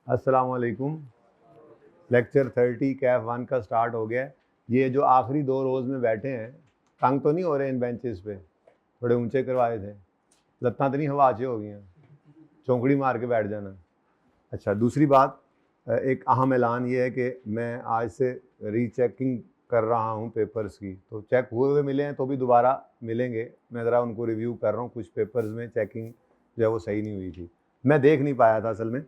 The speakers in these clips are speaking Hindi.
अस्सलाम वालेकुम। लेक्चर 30 कैफ 1 का स्टार्ट हो गया है। ये जो आखिरी 2 रोज़ में बैठे हैं, तंग तो नहीं हो रहे इन बेंचेस पे? थोड़े ऊंचे करवाए थे, लत्तां तो नहीं हवा च हो गई हैं? चौंकड़ी मार के बैठ जाना। अच्छा, दूसरी बात, एक अहम ऐलान ये है कि मैं आज से रीचेकिंग कर रहा हूँ पेपर्स की। तो चेक हुए हुए मिले हैं तो भी दोबारा मिलेंगे। मैं ज़रा उनको रिव्यू कर रहा हूँ। कुछ पेपर्स में चेकिंग जो है वो सही नहीं हुई थी, मैं देख नहीं पाया था असल में।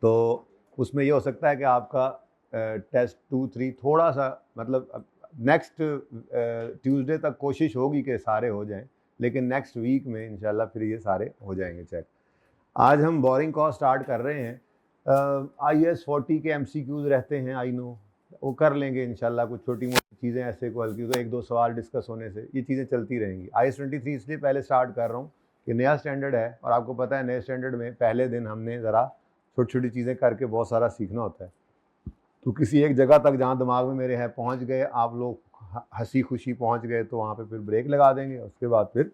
तो उसमें ये हो सकता है कि आपका टेस्ट 2-3 थोड़ा सा, मतलब नेक्स्ट ट्यूसडे तक कोशिश होगी कि सारे हो जाएं, लेकिन नेक्स्ट वीक में इंशाल्लाह फिर ये सारे हो जाएंगे चेक। आज हम बोरिंग कॉस्ट स्टार्ट कर रहे हैं। IAS 40 के MCQs रहते हैं, आई नो, वो कर लेंगे इंशाल्लाह। कुछ छोटी मोटी चीज़ें ऐसे को हल्की, तो 1-2 सवाल डिस्कस होने से ये चीज़ें चलती रहेंगी। IAS 23 इसलिए पहले स्टार्ट कर रहा हूँ कि नया स्टैंडर्ड है, और आपको पता है नए स्टैंडर्ड में पहले दिन हमने ज़रा छोटी छोटी चीज़ें करके बहुत सारा सीखना होता है। तो किसी एक जगह तक जहाँ दिमाग में मेरे है पहुँच गए, आप लोग हंसी खुशी पहुँच गए, तो वहाँ पे फिर ब्रेक लगा देंगे। उसके बाद फिर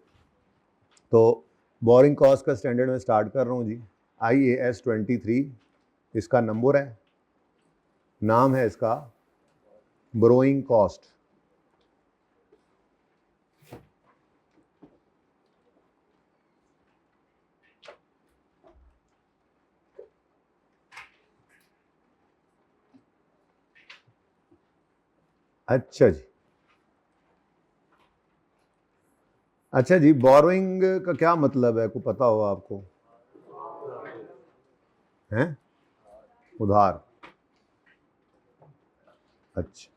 तो बोरिंग कॉस्ट का स्टैंडर्ड में स्टार्ट कर रहा हूँ जी। IAS 23 इसका नंबर है, नाम है इसका बोरोइंग कॉस्ट। अच्छा जी, अच्छा जी, बोरोइंग का क्या मतलब है, को पता हो आपको? हैं? उधार। अच्छा,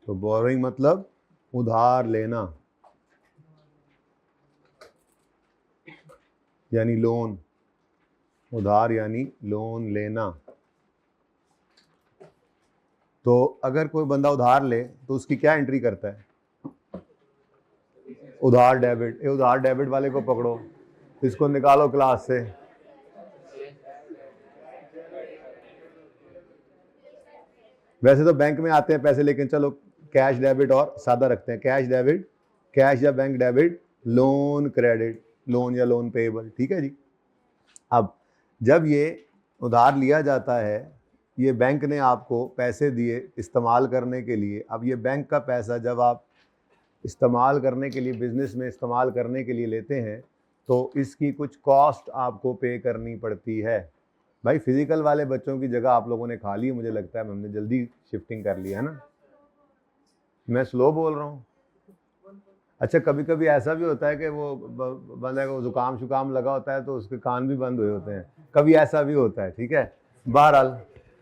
तो बोरोइंग मतलब उधार लेना, यानी लोन। उधार यानी लोन लेना। तो अगर कोई बंदा उधार ले तो उसकी क्या एंट्री करता है? उधार डेबिट। ये उधार डेबिट वाले को पकड़ो, इसको निकालो क्लास से। वैसे तो बैंक में आते हैं पैसे, लेकिन चलो कैश डेबिट और सादा रखते हैं। कैश डेबिट, कैश या bank debit, loan credit, loan या लोन पेएबल, ठीक है जी। अब जब ये उधार लिया जाता है, ये बैंक ने आपको पैसे दिए इस्तेमाल करने के लिए। अब ये बैंक का पैसा जब आप इस्तेमाल करने के लिए, बिजनेस में इस्तेमाल करने के लिए लेते हैं, तो इसकी कुछ कॉस्ट आपको पे करनी पड़ती है। भाई फिजिकल वाले बच्चों की जगह आप लोगों ने खा ली, मुझे लगता है हमने जल्दी शिफ्टिंग कर लिया है ना। मैं स्लो बोल रहा हूँ? अच्छा, कभी कभी ऐसा भी होता है कि वो बंदे को जुकाम शुकाम लगा होता है तो उसके कान भी बंद हुए होते हैं, कभी ऐसा भी होता है, ठीक है। बहरहाल,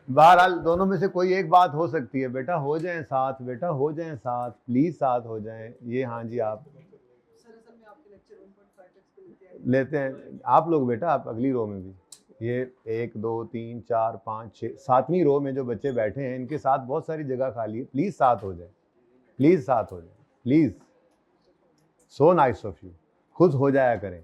बहरहाल दोनों में से कोई एक बात हो सकती है। बेटा हो जाएं साथ, बेटा हो जाएं साथ, प्लीज साथ हो जाएं। ये हाँ जी, आप लेते हैं आप लोग, बेटा आप अगली रो में भी, ये 1 2 3 4 5 6 7वीं रो में जो बच्चे बैठे हैं, इनके साथ बहुत सारी जगह खाली है। प्लीज साथ हो जाए, प्लीज साथ हो जाए, please. So nice of you, खुद हो जाया करें।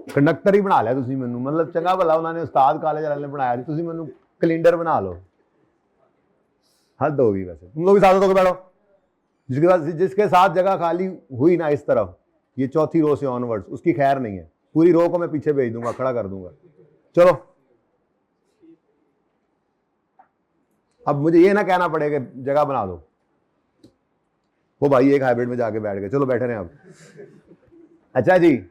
कंडक्टर ही बना लिया तुसी मैनू, मतलब चंगा भला उन्होंने उस्ताद कॉलेज वाले ने बनाया, तुसी मैनू कैलेंडर बना लो। हद होगी। वैसे तुम लोग भी साथ होकर बैठो। जिसके साथ जगह खाली हुई ना इस तरफ, ये चौथी रो से ऑनवर्ड्स, उसकी खैर नहीं है। पूरी रो को मैं पीछे भेज दूंगा, खड़ा कर दूंगा। चलो, अब मुझे ये ना कहना पड़ेगा जगह बना दो। वो भाई एक हाइब्रिड में जाके बैठ गए, चलो बैठे रहे अब। अच्छा जी,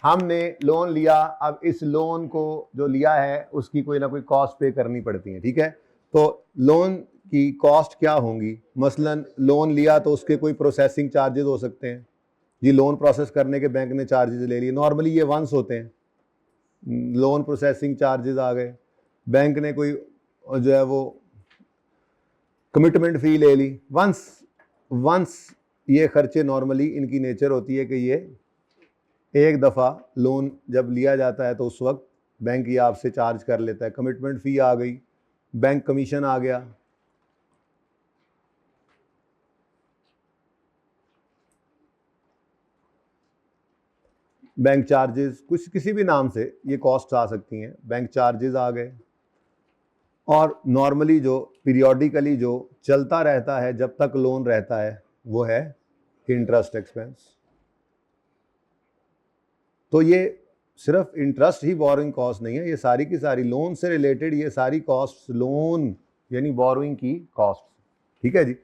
हमने लोन लिया। अब इस लोन को जो लिया है उसकी कोई ना कोई कॉस्ट पे करनी पड़ती है, ठीक है। तो लोन की कॉस्ट क्या होंगी? मसलन लोन लिया तो उसके कोई प्रोसेसिंग चार्जेस हो सकते हैं जी। लोन प्रोसेस करने के बैंक ने चार्जेस ले लिए, नॉर्मली ये वंस होते हैं। लोन प्रोसेसिंग चार्जेस आ गए, बैंक ने कोई जो है वो कमिटमेंट फी ले ली, वंस वंस। ये खर्चे नॉर्मली इनकी नेचर होती है कि ये एक दफ़ा लोन जब लिया जाता है तो उस वक्त बैंक ये आपसे चार्ज कर लेता है। कमिटमेंट फ़ी आ गई, बैंक कमीशन आ गया, बैंक चार्जेस, कुछ किसी भी नाम से ये कॉस्ट आ सकती हैं। बैंक चार्जेस आ गए। और नॉर्मली जो पीरियोडिकली जो चलता रहता है जब तक लोन रहता है, वो है इंटरेस्ट एक्सपेंस। तो ये सिर्फ इंटरेस्ट ही बोरोइंग कॉस्ट नहीं है, ये सारी की सारी लोन से रिलेटेड ये सारी कॉस्ट, लोन यानी बोरोइंग की कॉस्ट। ठीक है जी।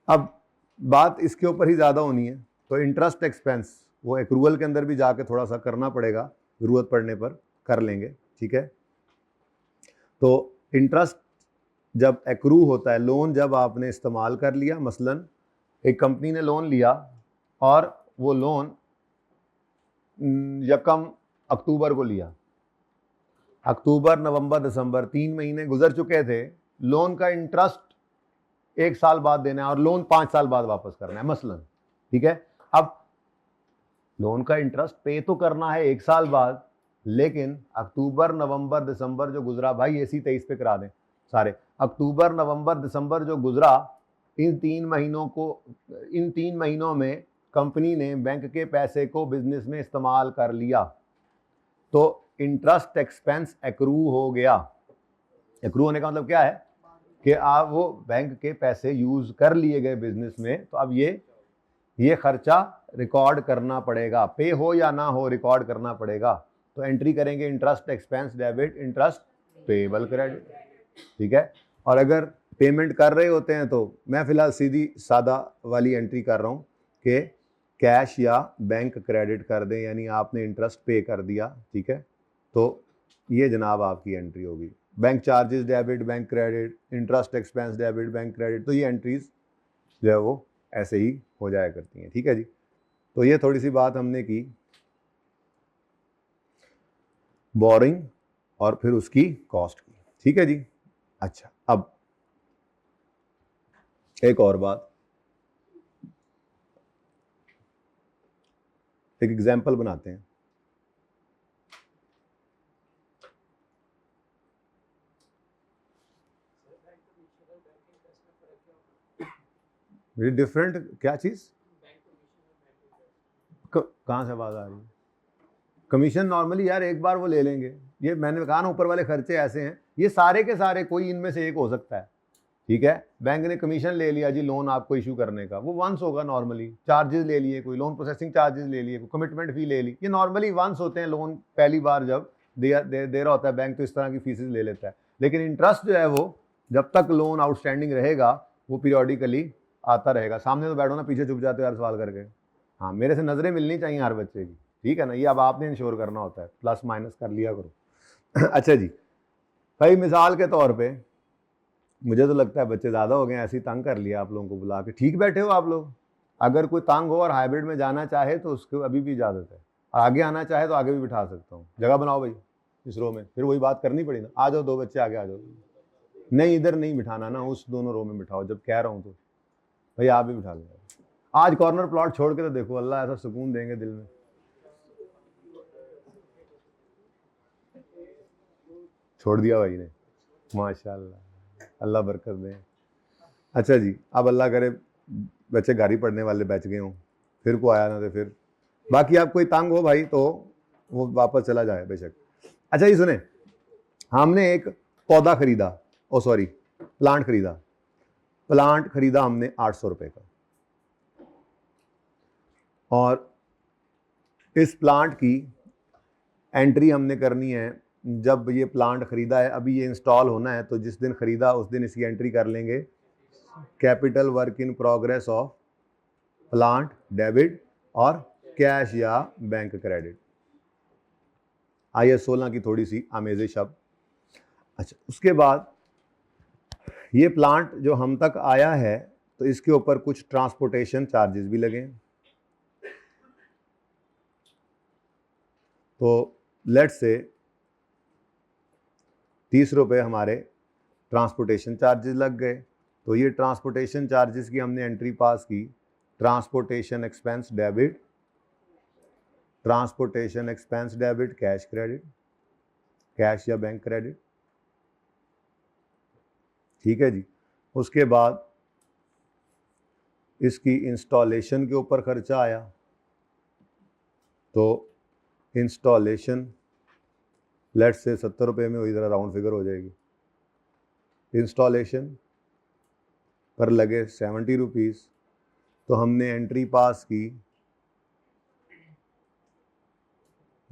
अब बात इसके ऊपर ही ज़्यादा होनी है, तो इंटरेस्ट एक्सपेंस वो एक्रूअल के अंदर भी जाके थोड़ा सा करना पड़ेगा, ज़रूरत पड़ने पर कर लेंगे। ठीक है, तो इंटरेस्ट जब एक्रू होता है, लोन जब आपने इस्तेमाल कर लिया, मसलन एक कंपनी ने लोन लिया और वो लोन यकम अक्टूबर को लिया, अक्टूबर नवंबर दिसंबर 3 महीने गुजर चुके थे, लोन का इंटरेस्ट 1 साल बाद देना है और लोन 5 साल बाद वापस करना है मसलन। ठीक है, अब लोन का इंटरेस्ट पे तो करना है 1 साल बाद, लेकिन अक्टूबर नवंबर दिसंबर जो गुजरा, भाई AC 23 पे करा दें सारे, अक्टूबर नवंबर दिसंबर जो गुजरा, इन 3 महीनों में कंपनी ने बैंक के पैसे को बिजनेस में इस्तेमाल कर लिया, तो इंटरेस्ट एक्सपेंस एक्रू हो गया। एक्रू होने का मतलब क्या है कि आप वो बैंक के पैसे यूज कर लिए गए बिजनेस में, तो अब ये खर्चा रिकॉर्ड करना पड़ेगा, पे हो या ना हो रिकॉर्ड करना पड़ेगा। तो एंट्री करेंगे interest expense debit interest payable credit. ठीक है, और अगर पेमेंट कर रहे होते हैं तो मैं फिलहाल सीधी सादा वाली एंट्री कर रहा हूँ कि कैश या बैंक क्रेडिट कर दें, यानी आपने इंटरेस्ट पे कर दिया। ठीक है, तो ये जनाब आपकी एंट्री होगी, bank charges debit bank credit, interest expense debit bank credit. तो ये एंट्रीज जो है वो ऐसे ही हो जाया करती हैं। ठीक है जी, तो ये थोड़ी सी बात हमने की बोरिंग और फिर उसकी कॉस्ट की। ठीक है जी। अच्छा, अब एक और बात, एक एग्जाम्पल बनाते हैं। डिफरेंट क्या चीज, कहाँ से आवाज आ रही है? कमीशन नॉर्मली यार एक बार वो ले लेंगे, ये मैंने कहा ना ऊपर वाले खर्चे ऐसे हैं, ये सारे के सारे कोई इनमें से एक हो सकता है। ठीक है, बैंक ने कमीशन ले लिया जी लोन आपको इशू करने का, वो वंस होगा नॉर्मली, चार्जेस ले लिए, कोई लोन प्रोसेसिंग चार्जेस ले लिए, कोई कमिटमेंट फी ले ली, ये नॉर्मली वंस होते हैं। लोन पहली बार जब दे रहा होता है बैंक, तो इस तरह की फीसेज ले लेता है। लेकिन इंटरेस्ट जो है वो जब तक लोन आउटस्टैंडिंग रहेगा वो पीरियोडिकली आता रहेगा। सामने तो बैठो ना, पीछे छुप जाते हो यार सवाल करके। हाँ, मेरे से नजरें मिलनी चाहिए हर बच्चे की, ठीक है ना, ये अब आपने इंश्योर करना होता है, प्लस माइनस कर लिया करो। अच्छा जी, भाई मिसाल के तौर पे मुझे तो लगता है बच्चे ज़्यादा हो गए, ऐसे ही तंग कर लिया आप लोगों को बुला के। ठीक बैठे हो आप लोग, अगर कोई तंग हो और हाइब्रिड में जाना चाहे तो उसको अभी भी इजाज़त है, आगे आना चाहे तो आगे भी बिठा सकता हूँ। जगह बनाओ भाई इस रो में, फिर वही बात करनी पड़ी ना, आ जाओ 2 बच्चे आगे आ जाओ। नहीं इधर नहीं बिठाना ना, उस दोनों रो में बिठाओ जब कह रहा हूँ तो। भाई आप भी बिठा लो, आज कॉर्नर प्लॉट छोड़ के तो देखो, अल्लाह ऐसा सुकून देंगे दिल में। छोड़ दिया भाई ने, माशाल्लाह, अल्लाह बरकत दे। अच्छा जी, अब अल्लाह करे बच्चे गाड़ी पढ़ने वाले बच गए हों, फिर को आया ना तो फिर बाकी आप कोई तंग हो भाई तो वो वापस चला जाए बेशक। अच्छा ये सुने, हमने एक पौधा खरीदा, ओ सॉरी प्लांट खरीदा, प्लांट खरीदा हमने 800 रुपए का, और इस प्लांट की एंट्री हमने करनी है जब ये प्लांट खरीदा है, अभी ये इंस्टॉल होना है, तो जिस दिन खरीदा उस दिन इसकी एंट्री कर लेंगे, capital work in progress of plant debit और कैश या बैंक क्रेडिट। IS 16 की थोड़ी सी आमेज़ी शब्द। अच्छा, उसके बाद ये प्लांट जो हम तक आया है तो इसके ऊपर कुछ ट्रांसपोर्टेशन चार्जेस भी लगे, तो लेट्स से 30 रुपये हमारे ट्रांसपोर्टेशन चार्जेस लग गए। तो ये ट्रांसपोर्टेशन चार्जेस की हमने एंट्री पास की, transportation expense debit, transportation expense debit cash credit, cash या बैंक क्रेडिट। ठीक है जी, उसके बाद इसकी इंस्टॉलेशन के ऊपर खर्चा आया, तो इंस्टॉलेशन लेट्स से 70 रुपये में हुई, ज़रा राउंड फिगर हो जाएगी। इंस्टॉलेशन पर लगे 70 रुपीज़, तो हमने एंट्री पास की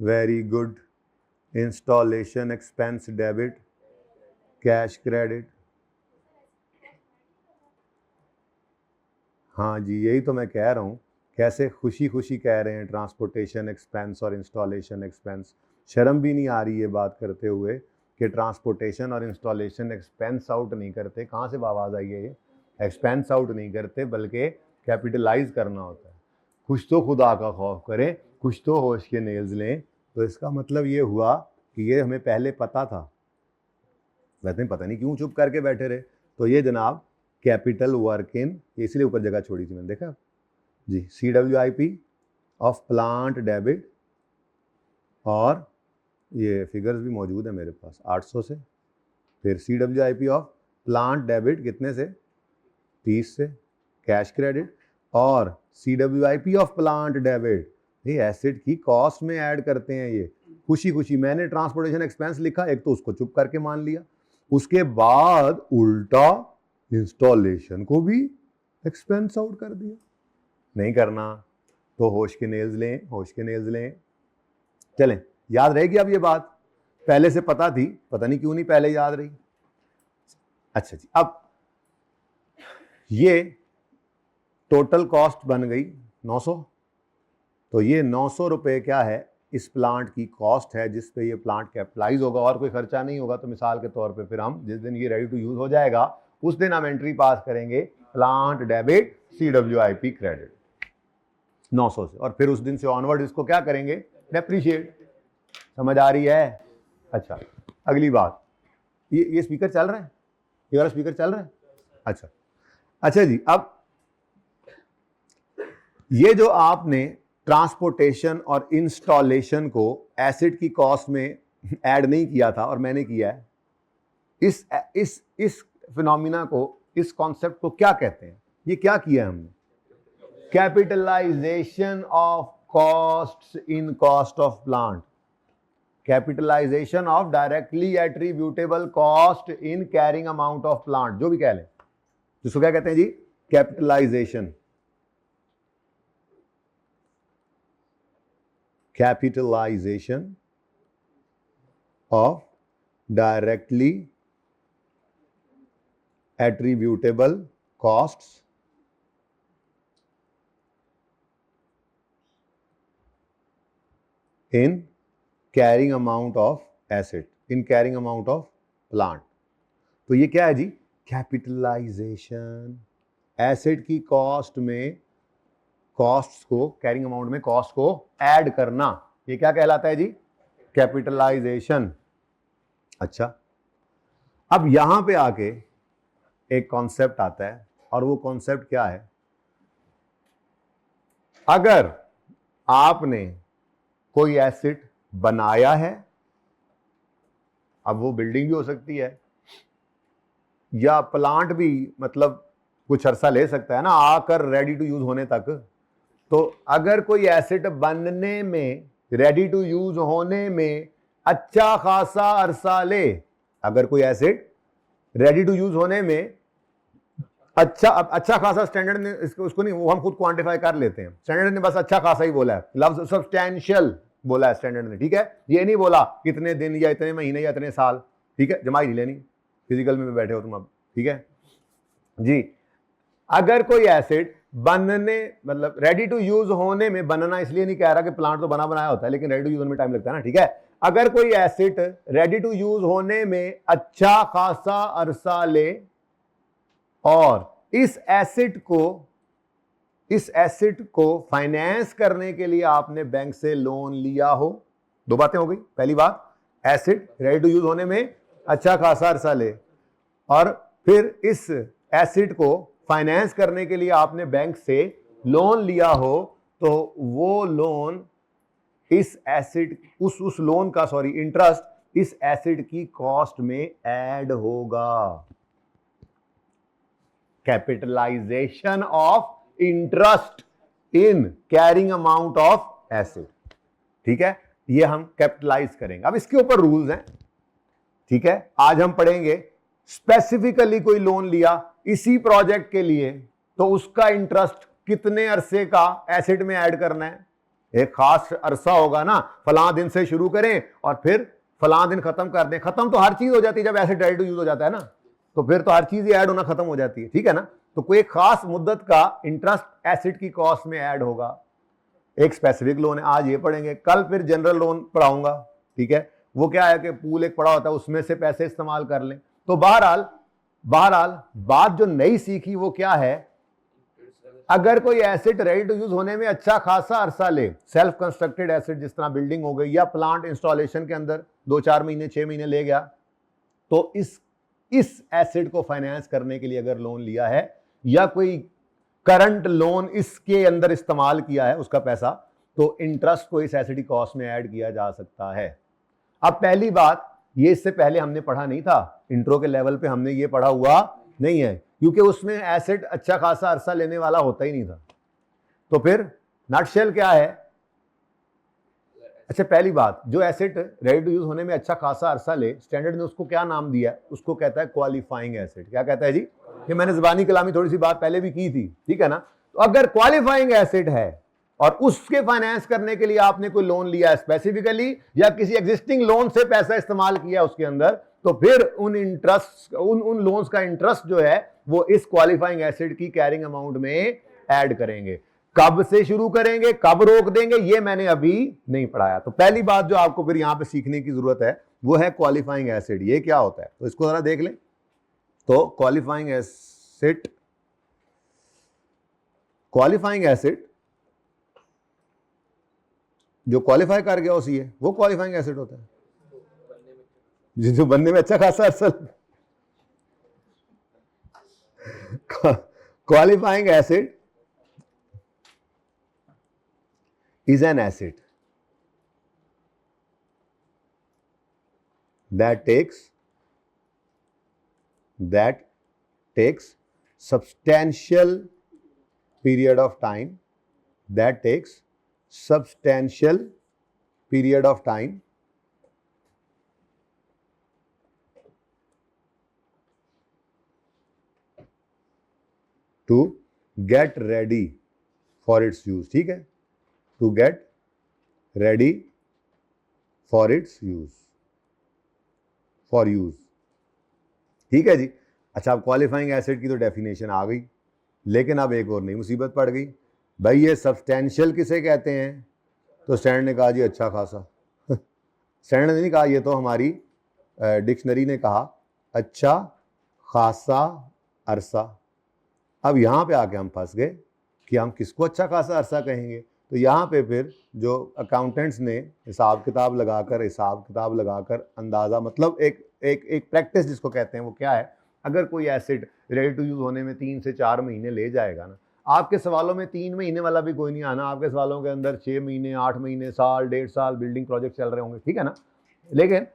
very good. Installation expense debit, cash credit. हाँ जी, यही तो मैं कह रहा हूँ, कैसे खुशी खुशी कह रहे हैं ट्रांसपोर्टेशन एक्सपेंस और इंस्टॉलेशन एक्सपेंस। शर्म भी नहीं आ रही है बात करते हुए कि ट्रांसपोर्टेशन और इंस्टॉलेशन एक्सपेंस आउट नहीं करते। कहाँ से आवाज़ आई है ये? एक्सपेंस आउट नहीं करते बल्कि कैपिटलाइज करना होता है। कुछ तो खुदा का खौफ करें, कुछ तो होश के नेल्स लें। तो इसका मतलब ये हुआ कि ये हमें पहले पता था, वैसे पता नहीं क्यों चुप करके बैठे रहे। तो ये जनाब कैपिटल वर्क इन, इसलिए ऊपर जगह छोड़ी थी मैंने, देखा जी। CWIP ऑफ प्लांट डेबिट, और ये फिगर्स भी मौजूद है मेरे पास 800 से। फिर CWIP ऑफ प्लांट डेबिट कितने से? 30 से, कैश क्रेडिट। और CWIP ऑफ प्लांट डेबिट ये एसेट की कॉस्ट में ऐड करते हैं। ये खुशी खुशी मैंने ट्रांसपोर्टेशन एक्सपेंस लिखा, एक तो उसको चुप करके मान लिया, उसके बाद उल्टा इंस्टॉलेशन को भी एक्सपेंस आउट कर दिया। नहीं करना तो होश के नेल्स लें, होश के नेल्स लें। चलें, याद रहेगी अब ये बात? पहले से पता थी, पता नहीं क्यों नहीं पहले याद रही। अच्छा जी, अब ये टोटल कॉस्ट बन गई 900। तो ये 900 रुपये क्या है? इस प्लांट की कॉस्ट है जिस पे ये प्लांट कैपिटलाइज होगा, और कोई खर्चा नहीं होगा। तो मिसाल के तौर पे फिर हम जिस दिन ये रेडी टू यूज हो जाएगा उस दिन हम एंट्री पास करेंगे प्लांट डेबिट CWIP क्रेडिट 900 से, और फिर उस दिन से ऑनवर्ड इसको क्या करेंगे? डेप्रीशिएट। समझ आ रही है? अच्छा, अगली बात, ये स्पीकर चल रहा है? ये वाला स्पीकर चल रहा है? अच्छा जी, अब ये जो आपने ट्रांसपोर्टेशन और इंस्टॉलेशन को एसेट की कॉस्ट में ऐड नहीं किया था और मैंने किया है, इस फिनोमिना को, इस कॉन्सेप्ट को क्या कहते हैं? ये क्या किया है हमने? Capitalisation of costs in cost of plant, capitalisation of directly attributable cost in carrying amount of plant, जो भी कह लें, जिसको क्या कहते हैं जी? Capitalisation. Capitalization of directly attributable costs in carrying amount of asset, in carrying amount of plant। तो ये क्या है जी? कैपिटलाइजेशन, एसेट की कॉस्ट में कॉस्ट्स को, कैरिंग अमाउंट में कॉस्ट को ऐड करना, ये क्या कहलाता है जी? कैपिटलाइजेशन। अच्छा, अब यहां पे आके एक कॉन्सेप्ट आता है, और वो कॉन्सेप्ट क्या है? अगर आपने कोई एसेट बनाया है, अब वो बिल्डिंग भी हो सकती है या प्लांट भी, मतलब कुछ अरसा ले सकता है ना आकर रेडी टू यूज होने तक। तो अगर कोई एसेट बनने में, रेडी टू यूज होने में अच्छा खासा अरसा ले, अगर कोई एसेट रेडी टू यूज होने में अच्छा खासा, स्टैंडर्ड ने उसको नहीं, वो हम खुद क्वांटिफाई कर लेते हैं। स्टैंडर्ड ने बस अच्छा खासा ही बोला है, लफ्ज सब्सटैंशियल बोला है स्टैंडर्ड ने, ठीक है? ये नहीं बोला कितने दिन या इतने महीने या इतने साल, ठीक है? जमाई नहीं लेनी, फिजिकल में बैठे हो तुम अब, ठीक है जी। अगर कोई एसेट बनने, मतलब रेडी टू यूज होने में, बनना इसलिए नहीं कह रहा कि प्लांट तो बना बनाया होता है, लेकिन रेडी टू यूज होने में टाइम लगता है ना, ठीक है? अगर कोई एसेट रेडी टू यूज होने में अच्छा खासा अरसा ले, और इस एसेट को फाइनेंस करने के लिए आपने बैंक से लोन लिया हो, दो बातें हो गई। पहली बात, एसेट रेडी टू यूज होने में अच्छा खासा अरसा ले, और फिर इस एसेट को फाइनेंस करने के लिए आपने बैंक से लोन लिया हो, तो वो लोन इस एसेट, उस लोन का, सॉरी, इंटरेस्ट इस एसेट की कॉस्ट में ऐड होगा। Capitalisation of interest in carrying amount of asset, ठीक है? ये हम कैपिटलाइज करेंगे। अब इसके ऊपर रूल्स हैं, ठीक है? आज हम पढ़ेंगे स्पेसिफिकली कोई लोन लिया इसी प्रोजेक्ट के लिए, तो उसका इंटरेस्ट कितने अरसे का एसेट में ऐड करना है, एक खास अरसा होगा ना, फलां दिन से शुरू करें और फिर फलां दिन खत्म कर दें। खत्म तो हर चीज हो जाती है जब एसिड रेडी टू यूज हो जाता है ना, तो फिर तो हर चीज ही ऐड होना खत्म हो जाती है, ठीक है ना। तो कोई खास मुद्दत का इंटरेस्ट एसिड की कॉस्ट में ऐड होगा। एक स्पेसिफिक लोन है, आज ये पढ़ेंगे, कल फिर जनरल लोन पढ़ाऊंगा, ठीक है। वो क्या है कि पूल एक पड़ा होता है, उसमें से पैसे इस्तेमाल कर लें। तो बहरहाल बात जो नई सीखी वो क्या है, अगर कोई एसिड रेडी टू यूज होने में अच्छा खासा अरसा ले, सेल्फ कंस्ट्रक्टेड एसिड जिस तरह बिल्डिंग हो गई या प्लांट इंस्टॉलेशन के अंदर 2-4 महीने 6 महीने ले गया, तो इस एसिड को फाइनेंस करने के लिए अगर लोन लिया है या कोई करंट लोन इसके अंदर इस्तेमाल किया है उसका पैसा, तो इंटरेस्ट को इस एसिड की कॉस्ट में ऐड किया जा सकता है। अब पहली बात, ये इससे पहले हमने पढ़ा नहीं था, इंट्रो के लेवल पे हमने ये पढ़ा हुआ नहीं है, क्योंकि उसमें एसिड अच्छा खासा अरसा लेने वाला होता ही नहीं था। तो फिर नटशेल क्या है? अच्छा, पहली बात, जो एसिड रेडी टू यूज होने में अच्छा खासा अरसा ले, स्टैंडर्ड ने उसको क्या नाम दिया है? उसको कहता है क्वालिफाइंग एसिड। क्या कहता है जी? ये मैंने ज़बानी कलामी थोड़ी सी बात पहले भी की थी, ठीक है ना। तो अगर क्वालिफाइंग एसिड है और उसके फाइनेंस करने के लिए आपने कोई लोन लिया है स्पेसिफिकली, या किसी एग्जिस्टिंग लोन से पैसा इस्तेमाल किया उसके अंदर, तो फिर उन लोन्स का इंटरेस्ट जो है वो इस क्वालिफाइंग एसिड की कैरिंग अमाउंट में ऐड करेंगे। कब से शुरू करेंगे, कब रोक देंगे, ये मैंने अभी नहीं पढ़ाया। तो पहली बात जो आपको फिर यहां पे सीखने की जरूरत है वो है क्वालिफाइंग एसिड। ये क्या होता है, तो इसको जरा देख लें। तो क्वालिफाइंग एसिड जो क्वालिफाई कर गया उसी है, वो क्वालिफाइंग एसिड होता है, जो बनने में अच्छा खासा असल। Qualifying acid is an acid that takes substantial period of time to get ready for its use, ठीक है, to get ready for its use, ठीक है जी। अच्छा, अब क्वालिफाइंग एसिड की तो डेफिनेशन आ गई, लेकिन अब एक और नई मुसीबत पड़ गई। भाई ये सब्सटेंशियल किसे कहते हैं? तो स्टैंडर्ड ने कहा जी अच्छा खासा। स्टैंडर्ड ने नहीं कहा, ये तो हमारी डिक्शनरी ने कहा अच्छा खासा अरसा। अब यहाँ पे आके हम फंस गए कि हम किसको अच्छा खासा अरसा कहेंगे। तो यहाँ पे फिर जो अकाउंटेंट्स ने हिसाब किताब लगाकर अंदाज़ा, मतलब एक प्रैक्टिस जिसको कहते हैं, वो क्या है, अगर कोई एसिड रेडी टू यूज़ होने में 3 से 4 महीने ले जाएगा ना, आपके सवालों में 3 महीने वाला भी कोई नहीं आना, आपके सवालों के अंदर 6 महीने, 8 महीने, साल, 1.5 साल बिल्डिंग प्रोजेक्ट चल रहे होंगे, ठीक है ना। लेकिन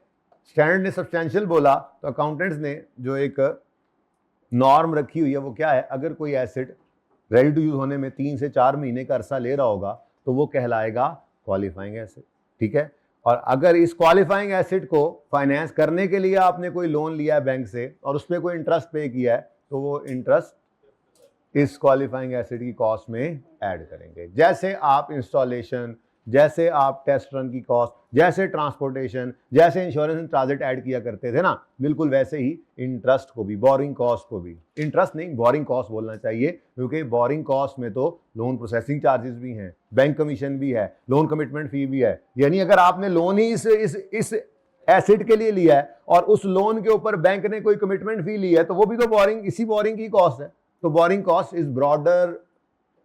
स्टैंडर्ड ने सब्सटेंशियल बोला, तो अकाउंटेंट्स ने जो एक नॉर्म रखी हुई है वो क्या है, अगर कोई एसिड रेडी टू यूज होने में 3 से 4 महीने का अरसा ले रहा होगा तो वो कहलाएगा क्वालिफाइंग एसिड, ठीक है। और अगर इस क्वालिफाइंग एसिड को फाइनेंस करने के लिए आपने कोई लोन लिया है बैंक से और उस पर कोई इंटरेस्ट पे किया है, तो वो इंटरेस्ट इस क्वालिफाइंग एसिड की कॉस्ट में ऐड करेंगे। जैसे आप इंस्टॉलेशन, जैसे आप टेस्ट रन की कॉस्ट, जैसे ट्रांसपोर्टेशन, जैसे इंश्योरेंस एंड ट्रांजिट ऐड किया करते थे ना, बिल्कुल वैसे ही इंटरेस्ट को भी, बोरिंग कॉस्ट को भी, इंटरेस्ट नहीं बोरिंग कॉस्ट बोलना चाहिए, क्योंकि बोरिंग कॉस्ट में तो लोन प्रोसेसिंग चार्जेस भी हैं, बैंक कमीशन भी है, लोन कमिटमेंट फी भी है। यानी अगर आपने लोन ही इस एसिड के लिए लिया है और उस लोन के ऊपर बैंक ने कोई कमिटमेंट फी ली है, तो वो भी तो बोरिंग की कॉस्ट है। तो borrowing cost is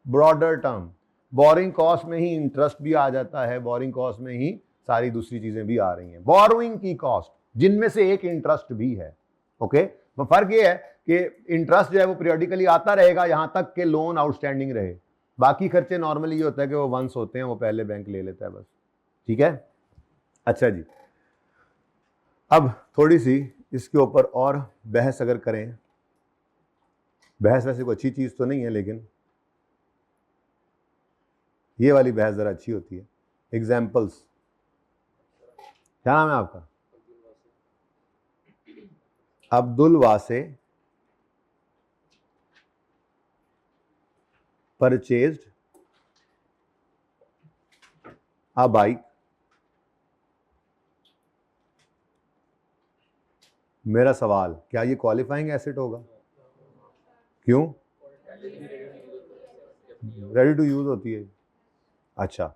broader term. Borrowing cost में ही इंटरेस्ट भी आ जाता है, बोरिंग कॉस्ट में ही सारी दूसरी चीजें भी आ रही हैं, बोरोइंग की कॉस्ट, जिनमें से एक इंटरेस्ट भी है। ओके, तो फर्क ये है कि इंटरेस्ट जो है वो पीरियडिकली आता रहेगा यहां तक कि लोन आउटस्टैंडिंग रहे। बाकी खर्चे नॉर्मली ये होता है कि वो वंस होते हैं, वो पहले बैंक ले लेता है बस, ठीक है। अच्छा जी, अब थोड़ी सी इसके ऊपर और बहस अगर करें, बहस वैसे कोई अच्छी चीज तो नहीं है, लेकिन ये वाली बहस जरा अच्छी होती है। एग्जाम्पल्स, क्या नाम है आपका? अब्दुल वासे परचेज्ड a bike, मेरा सवाल, क्या ये क्वालिफाइंग एसेट होगा? क्यों? रेडी टू यूज होती है। अच्छा,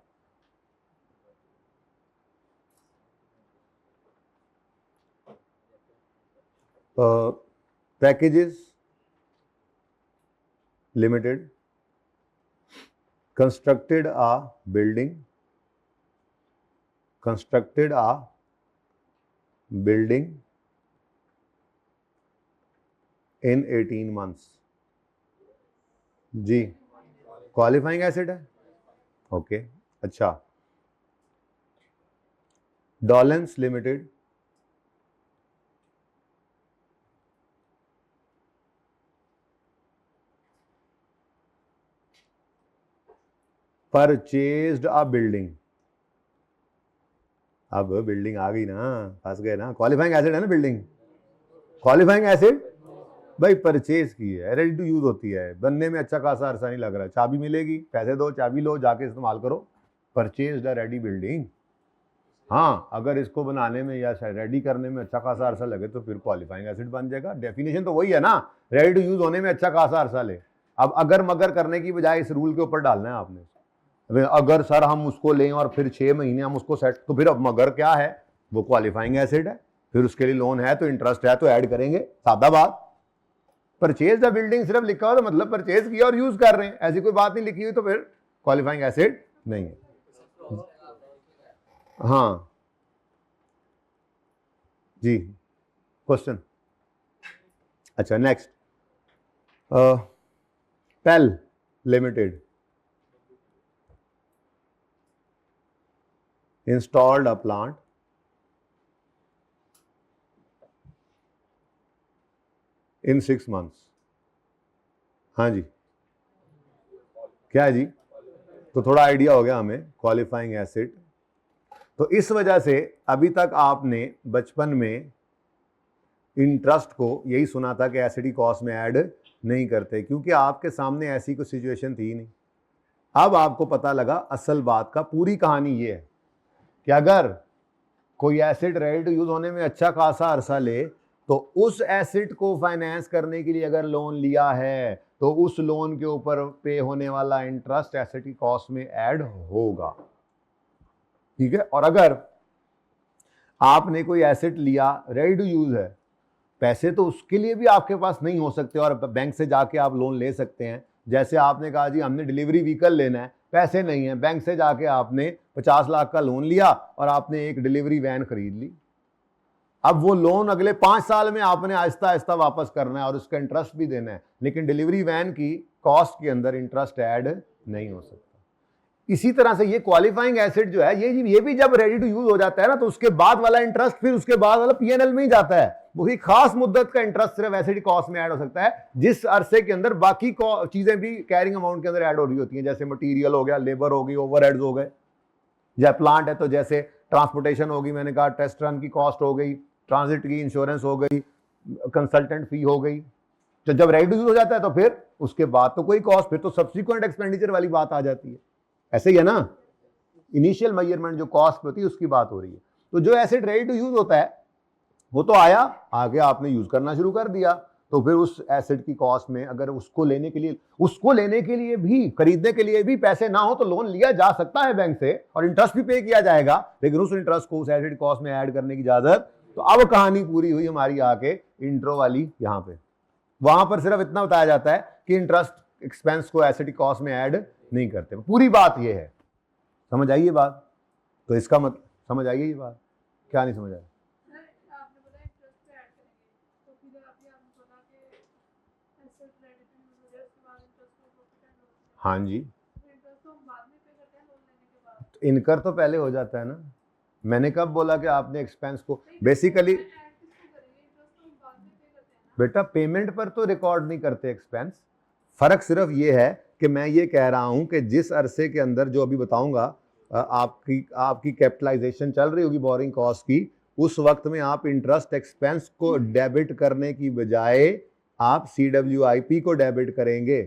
packages limited constructed a building in 18 months। जी, क्वालिफाइंग एसिड है। ओके, अच्छा, डॉलेंस लिमिटेड परचेज्ड अ बिल्डिंग। अब बिल्डिंग आ गई ना, फंस गए ना, क्वालिफाइंग एसिड है ना बिल्डिंग। क्वालिफाइंग एसिड भाई परचेज की है, रेडी टू यूज होती है, बनने में अच्छा खासा अरसा नहीं लग रहा, चाबी मिलेगी, पैसे दो, चाबी लो, जाके इस्तेमाल करो। परचेज्ड अ रेडी बिल्डिंग। हाँ, अगर इसको बनाने में या रेडी करने में अच्छा खासा अरसा लगे तो फिर क्वालिफाइंग एसिड बन जाएगा। डेफिनेशन तो वही है ना, रेडी टू यूज होने में अच्छा खासा अरसा ले। अब अगर मगर करने की बजाय इस रूल के ऊपर डालना है आपने, अगर सर हम उसको लें और फिर 6 महीने हम उसको सेट, तो फिर अब मगर क्या है, वो क्वालिफाइंग एसिड है, फिर उसके लिए लोन है तो इंटरेस्ट है तो ऐड करेंगे, सादा बात। परचेज द बिल्डिंग सिर्फ लिखा हो तो मतलब परचेज किया और यूज कर रहे हैं, ऐसी कोई बात नहीं लिखी हुई तो फिर क्वालिफाइंग एसिड नहीं है। हाँ जी, क्वेश्चन। अच्छा, नेक्स्ट, पेल limited installed a plant in 6 months। हाँ जी, क्या है जी? तो थोड़ा आइडिया हो गया हमें क्वालिफाइंग एसिड। तो इस वजह से अभी तक आपने बचपन में इंटरेस्ट को यही सुना था कि एसिडी कॉस्ट में ऐड नहीं करते, क्योंकि आपके सामने ऐसी कोई सिचुएशन थी नहीं। अब आपको पता लगा असल बात का, पूरी कहानी ये है कि अगर कोई एसिड रेडी टू यूज होने में अच्छा खासा अरसा ले तो उस एसिड को फाइनेंस करने के लिए अगर लोन लिया है तो उस लोन के ऊपर पे होने वाला इंटरेस्ट एसिड की कॉस्ट में ऐड होगा। ठीक है, और अगर आपने कोई एसिड लिया रेडी टू यूज है, पैसे तो उसके लिए भी आपके पास नहीं हो सकते और बैंक से जाके आप लोन ले सकते हैं। जैसे आपने कहा जी हमने डिलीवरी व्हीकल लेना है, पैसे नहीं है, बैंक से जाके आपने 50 लाख का लोन लिया और आपने एक डिलीवरी वैन खरीद ली। अब वो लोन अगले 5 साल में आपने आहिस्ता आहिस्ता वापस करना है और उसका इंटरेस्ट भी देना है, लेकिन डिलीवरी वैन की कॉस्ट के अंदर इंटरेस्ट ऐड नहीं हो सकता। इसी तरह से ये क्वालिफाइंग एसिड जो है, ये भी जब रेडी टू यूज हो जाता है ना, तो उसके बाद वाला इंटरेस्ट फिर उसके बाद वाला पीएनएल में ही जाता है। वही खास मुद्दत का इंटरेस्ट सिर्फ एसिड कॉस्ट में ऐड हो सकता है, जिस अरसे के अंदर बाकी चीजें भी कैरिंग अमाउंट के अंदर ऐड हो रही होती हैं, जैसे मटेरियल हो गया, लेबर हो गई, ओवरहेड्स हो गए, या प्लांट है तो जैसे ट्रांसपोर्टेशन होगी, मैंने कहा टेस्ट रन की कॉस्ट हो गई, ट्रांजिट की इंश्योरेंस हो गई, कंसल्टेंट फी हो गई। तो जब रेडी टू यूज हो जाता है तो फिर उसके बाद तो कोई कॉस्ट, फिर तो सब्सिक्वेंट एक्सपेंडिचर वाली बात आ जाती है। ऐसे ही है ना, इनिशियल मेजरमेंट जो कॉस्ट होती है उसकी बात हो रही है। तो जो एसिड रेडी टू यूज होता है वो तो आया, आगे आपने यूज करना शुरू कर दिया, तो फिर उस एसिड की कॉस्ट में अगर उसको लेने के लिए भी, खरीदने के लिए भी पैसे ना हो तो लोन लिया जा सकता है बैंक से और इंटरेस्ट भी पे किया जाएगा, लेकिन उस इंटरेस्ट को उस एसिड कॉस्ट में ऐड करने की इजाजत। तो अब कहानी पूरी हुई हमारी आके इंट्रो वाली यहाँ पे। वहां पर सिर्फ इतना बताया जाता है कि इंटरेस्ट एक्सपेंस को एसिड कॉस्ट में ऐड नहीं करते, पूरी बात ये है। समझ आई ये बात? तो इसका मतलब समझ आई ये बात? क्या नहीं समझ आया? हाँ जी, इनकर तो पहले हो जाता है ना। मैंने कब बोला कि आपने एक्सपेंस को बेसिकली, बेटा पेमेंट पर तो रिकॉर्ड नहीं करते एक्सपेंस। फर्क सिर्फ ये है कि मैं ये कह रहा हूं कि जिस अरसे के अंदर, जो अभी बताऊंगा, आपकी कैपिटलाइजेशन चल रही होगी बोरिंग कॉस्ट की, उस वक्त में आप इंटरेस्ट एक्सपेंस को डेबिट करने की बजाय आप CWIP को डेबिट करेंगे।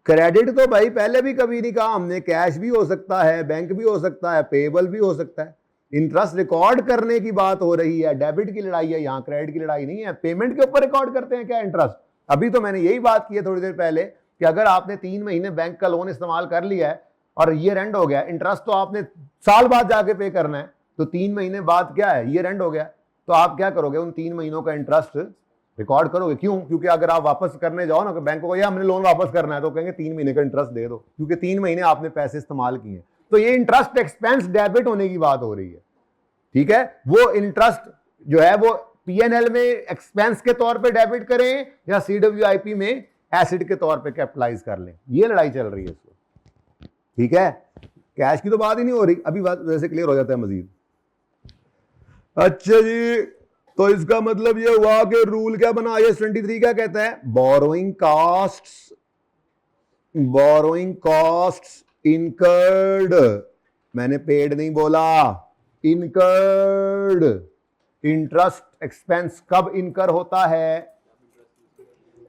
क्रेडिट तो भाई पहले भी कभी नहीं कहा हमने, कैश भी हो सकता है, बैंक भी हो सकता है, पेबल भी हो सकता है। इंटरेस्ट रिकॉर्ड करने की बात हो रही है, डेबिट की लड़ाई है, यहाँ क्रेडिट की लड़ाई नहीं है। पेमेंट के ऊपर रिकॉर्ड करते हैं क्या इंटरेस्ट? अभी तो मैंने यही बात की है थोड़ी देर पहले कि अगर आपने 3 महीने बैंक का लोन इस्तेमाल कर लिया है और ईयर एंड हो गया, इंटरेस्ट तो आपने साल बाद जाके पे करना है, तो 3 महीने बाद क्या है, ईयर एंड हो गया, तो आप क्या करोगे, उन 3 महीनों का इंटरेस्ट रिकॉर्ड करोगे। क्यों? क्योंकि अगर आप वापस करने जाओ ना बैंक को, या हमने लोन वापस करना है, तो कहेंगे 3 महीने का इंटरेस्ट दे दो, क्योंकि 3 महीने आपने पैसे इस्तेमाल किए। तो ये इंटरेस्ट एक्सपेंस डेबिट होने की बात हो रही है, ठीक है। वो इंटरेस्ट जो है वो पीएनएल में एक्सपेंस के तौर पे डेबिट करें या सीडब्ल्यूआईपी में एसेट के तौर पे कैपिटलाइज कर लें, ये लड़ाई चल रही है इसको, ठीक है। कैश की तो बात ही नहीं हो रही, अभी बात वैसे क्लियर हो जाता है मजीद। अच्छा जी, तो इसका मतलब ये हुआ कि रूल क्या बना, IAS 23 क्या कहता है, बोरोइंग कॉस्ट्स इनकर्ड, मैंने पेड नहीं बोला, इनकर्ड। इंटरेस्ट एक्सपेंस कब इनकर होता है?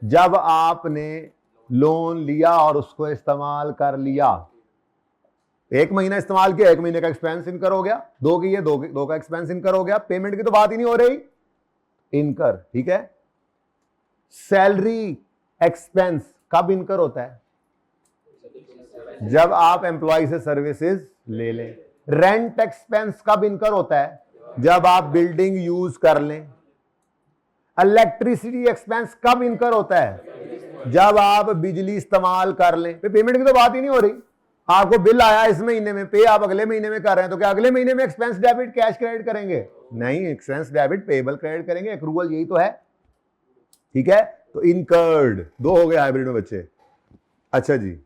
जब आपने लोन लिया और उसको इस्तेमाल कर लिया। 1 महीना इस्तेमाल किया, 1 महीने का एक्सपेंस इनकर हो गया, 2 की है, 2 का एक्सपेंस इनकर हो गया, पेमेंट की तो बात ही नहीं हो रही, इनकर, ठीक है। सैलरी एक्सपेंस कब इनकर होता है? जब आप एम्प्लॉय से सर्विसेज ले लें। रेंट एक्सपेंस कब इनकर होता है? जब आप बिल्डिंग यूज कर लें। इलेक्ट्रिसिटी एक्सपेंस कब इनकर होता है? जब आप बिजली इस्तेमाल कर लें। पेमेंट की तो बात ही नहीं हो रही, आपको बिल आया इस महीने में, पे आप अगले महीने में कर रहे हैं, तो क्या अगले महीने में एक्सपेंस डेबिट कैश क्रेडिट करेंगे? नहीं, एक्सपेंस डेबिट पेबल क्रेडिट करेंगे, एक्रूवल यही तो है, ठीक है। तो इनकर्ड 2 हो गए हाइब्रिड में बच्चे। अच्छा जी,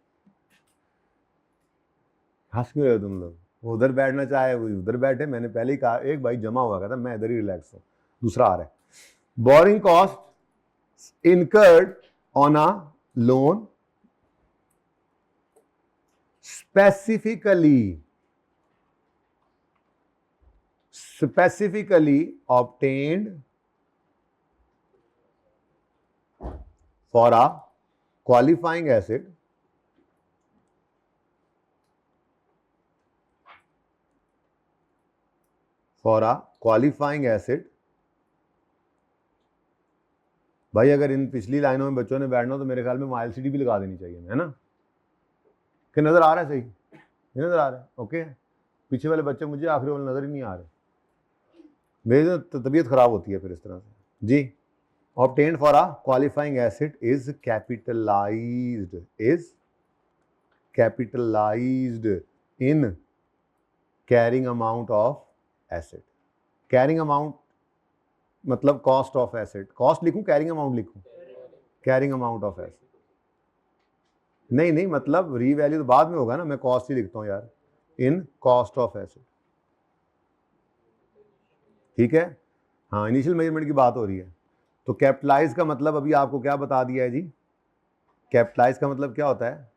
हंस क्यों रहे हो तुम लोग? वो उधर बैठना चाहे वो उधर बैठे, मैंने पहले ही कहा, एक भाई जमा हुआ था, मैं इधर ही रिलैक्स हूं, दूसरा आ रहा है। Borrowing cost incurred on a loan specifically obtained for a qualifying asset भाई अगर इन पिछली लाइनों में बच्चों ने बैठना तो मेरे ख्याल में LCD भी लगा देनी चाहिए, है ना? कि नजर आ रहा है? सही नहीं नजर आ रहा है? ओके, पीछे वाले बच्चे मुझे आखिरी वाले नजर ही नहीं आ रहे, मेरी तो तबीयत खराब होती है फिर इस तरह से जी। obtained for a qualifying asset is capitalized in carrying amount of asset। carrying amount मतलब cost of asset, cost लिखूं carrying amount लिखूं? carrying amount of asset नहीं मतलब रीवैल्यू तो बाद में होगा ना, मैं कॉस्ट ही लिखता हूं यार, इन कॉस्ट ऑफ एसेट, ठीक है। हाँ, इनिशियल मेजरमेंट की बात हो रही है। तो कैपिटलाइज का मतलब अभी आपको क्या बता दिया है जी? कैपिटलाइज का मतलब क्या होता है?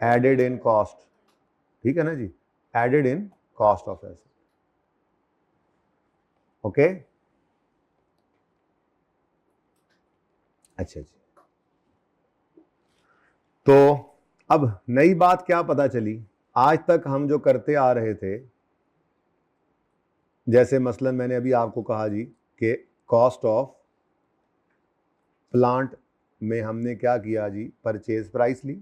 एडेड इन कॉस्ट, ठीक है ना जी, added in cost of asset, okay. अच्छा जी, तो अब नई बात क्या पता चली? आज तक हम जो करते आ रहे थे, जैसे मसलन मैंने अभी आपको कहा जी कि कॉस्ट ऑफ प्लांट में हमने क्या किया जी? परचेज प्राइस ली,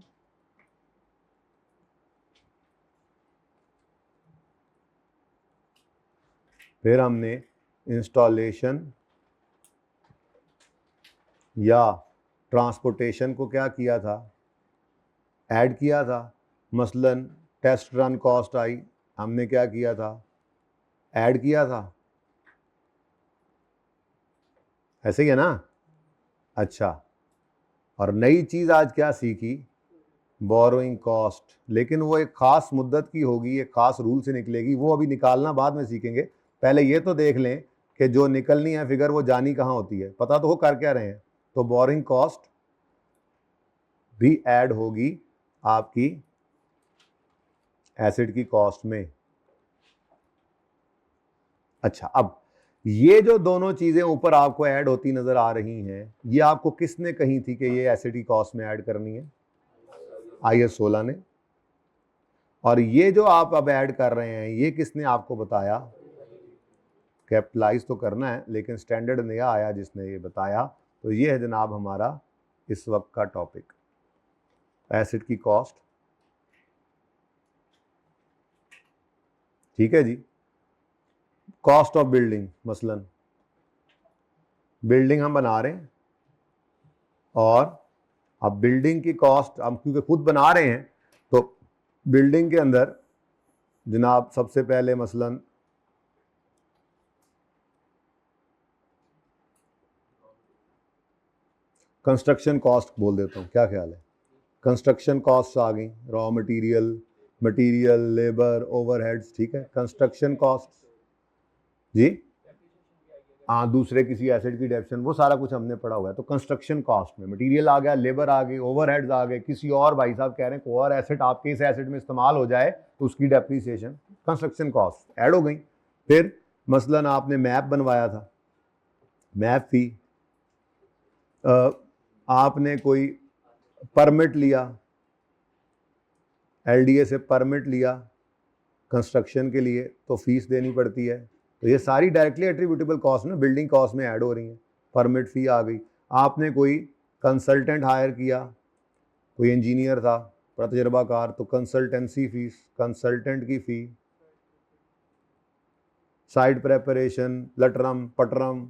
फिर हमने इंस्टॉलेशन या ट्रांसपोर्टेशन को क्या किया था? ऐड किया था। मसलन टेस्ट रन कॉस्ट आई, हमने क्या किया था? ऐड किया था, ऐसे ही है ना? अच्छा, और नई चीज आज क्या सीखी? बोरोइंग कॉस्ट, लेकिन वो एक खास मुद्दत की होगी, एक खास रूल से निकलेगी, वो अभी निकालना बाद में सीखेंगे। पहले ये तो देख लें कि जो निकलनी है फिगर वो जानी कहाँ होती है, पता तो हो कर क्या रहे हैं। तो बोरोइंग कॉस्ट भी ऐड होगी आपकी एसिड की कॉस्ट में। अच्छा, अब ये जो दोनों चीजें ऊपर आपको ऐड होती नजर आ रही हैं, ये आपको किसने कही थी कि ये एसिड की कॉस्ट में ऐड करनी है? IS 16 ने। और ये जो आप अब ऐड कर रहे हैं, ये किसने आपको बताया? कैपिटलाइज तो करना है, लेकिन स्टैंडर्ड नया आया जिसने ये बताया। तो ये है जनाब हमारा इस वक्त का टॉपिक, एसेट की कॉस्ट। ठीक है जी। कॉस्ट ऑफ बिल्डिंग, मसलन बिल्डिंग हम बना रहे हैं, और अब बिल्डिंग की कॉस्ट हम क्योंकि खुद बना रहे हैं, तो बिल्डिंग के अंदर जनाब सबसे पहले मसलन कंस्ट्रक्शन कॉस्ट बोल देता हूँ, क्या ख्याल है? कंस्ट्रक्शन कॉस्ट आ गई, रॉ मटेरियल, लेबर, ओवरहेड्स। ठीक है, कंस्ट्रक्शन कॉस्ट जी। हाँ, दूसरे किसी एसेट की डेप्शन, वो सारा कुछ हमने पढ़ा हुआ है। तो कंस्ट्रक्शन कॉस्ट में मटेरियल आ गया, लेबर आ गई, ओवरहेड्स आ गए। किसी और भाई साहब कह रहे हैं कोई और एसेट आपके इस एसेट में इस्तेमाल हो जाए तो उसकी डेप्रीसिएशन, कंस्ट्रक्शन कॉस्ट ऐड हो गई। फिर मसलन आपने मैप बनवाया था, मैप फी, आपने कोई परमिट लिया, LDA से परमिट लिया कंस्ट्रक्शन के लिए, तो फीस देनी पड़ती है। तो ये सारी डायरेक्टली एट्रीब्यूटेबल कॉस्ट ना बिल्डिंग कॉस्ट में ऐड हो रही हैं। परमिट फ़ी आ गई। आपने कोई कंसल्टेंट हायर किया, कोई इंजीनियर था तजर्बाकार, तो कंसल्टेंसी फीस, कंसल्टेंट की फ़ी, साइट प्रेपरेशन, लटरम पटरम।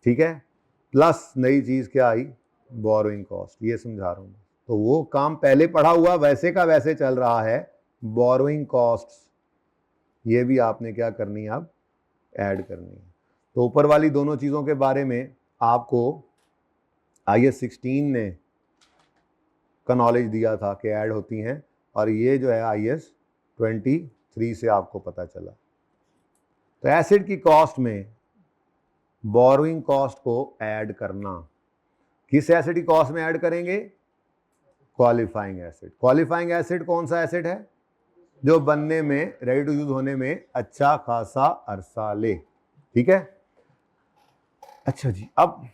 ठीक है, प्लस नई चीज़ क्या आई? Borrowing cost. ये समझा रहा हूँ। तो वो काम पहले पढ़ा हुआ वैसे का वैसे चल रहा है, बोरोइंग कॉस्ट ये भी आपने क्या करनी है, अब ऐड करनी है। तो ऊपर वाली दोनों चीज़ों के बारे में आपको IS 16 ने का नॉलेज दिया था कि ऐड होती हैं, और ये जो है IS 23 से आपको पता चला। तो एसेट की कॉस्ट में बोरोइंग कॉस्ट को ऐड करना, किस एसेट की कॉस्ट में ऐड करेंगे? Qualifying asset. क्वालिफाइंग एसेट कौन सा एसेट है? जो बनने में, रेडी टू यूज होने में अच्छा खासा अरसा ले। ठीक है, अच्छा जी। अब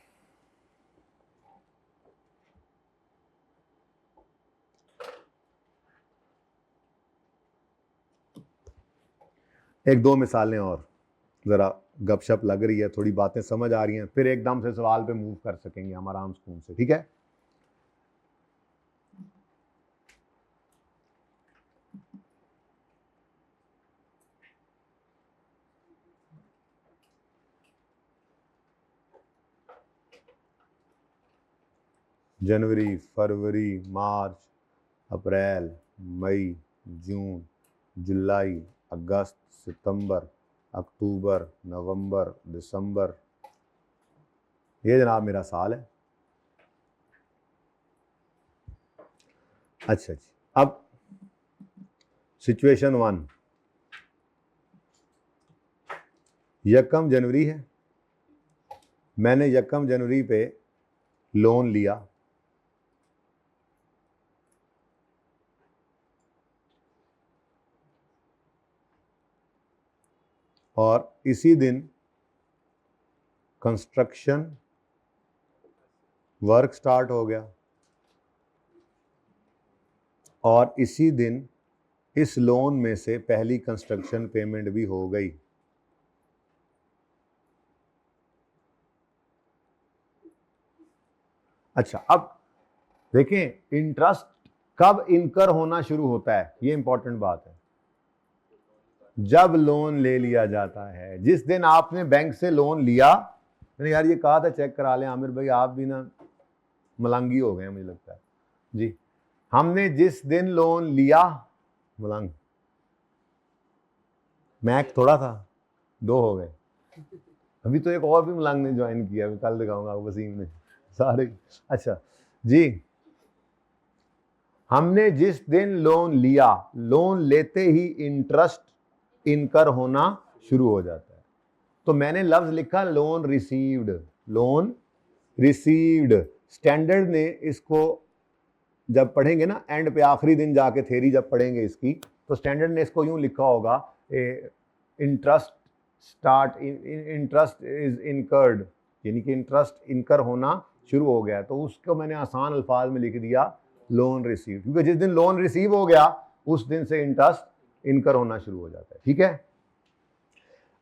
एक दो मिसालें और, जरा गपशप लग रही है, थोड़ी बातें समझ आ रही हैं, फिर एकदम से सवाल पे मूव कर सकेंगे हम आराम सुकून से। ठीक है, जनवरी, फरवरी, मार्च, अप्रैल, मई, जून, जुलाई, अगस्त, सितंबर, अक्टूबर, नवंबर, दिसंबर, ये जनाब मेरा साल है। अच्छा जी। अब सिचुएशन 1, 1 जनवरी है, मैंने 1 जनवरी पे लोन लिया, और इसी दिन कंस्ट्रक्शन वर्क स्टार्ट हो गया, और इसी दिन इस लोन में से पहली कंस्ट्रक्शन पेमेंट भी हो गई। अच्छा, अब देखें इंटरेस्ट कब इनकर होना शुरू होता है, ये इंपॉर्टेंट बात है। जब लोन ले लिया जाता है, जिस दिन आपने बैंक से लोन लिया, मैंने यार ये कहा था चेक करा लें आमिर भाई, आप भी ना मलंगी हो गए मुझे लगता है जी। हमने जिस दिन लोन लिया, मलंग मैक थोड़ा था, 2 हो गए। अभी तो एक और भी मलंग ने ज्वाइन किया, अभी कल दिखाऊंगा, वसीम ने, सारे। अच्छा जी, हमने जिस दिन लोन लिया, लोन लेते ही इंटरेस्ट इनकर होना शुरू हो जाता है। तो मैंने लफ्ज लिखा loan received, loan received. Standard ने इसको जब पढ़ेंगे ना एंड पे, आखिरी दिन जाके थ्योरी जब पढ़ेंगे इसकी, तो स्टैंडर्ड ने इसको यूं लिखा होगा, इंटरेस्ट इज इनकर्ड, यानी कि इंटरेस्ट इनकर होना शुरू हो गया। तो उसको मैंने आसान अल्फाज में लिख दिया लोन रिसीव, क्योंकि जिस दिन लोन रिसीव हो गया उस दिन से इंटरेस्ट इनकर होना शुरू हो जाता है। ठीक है,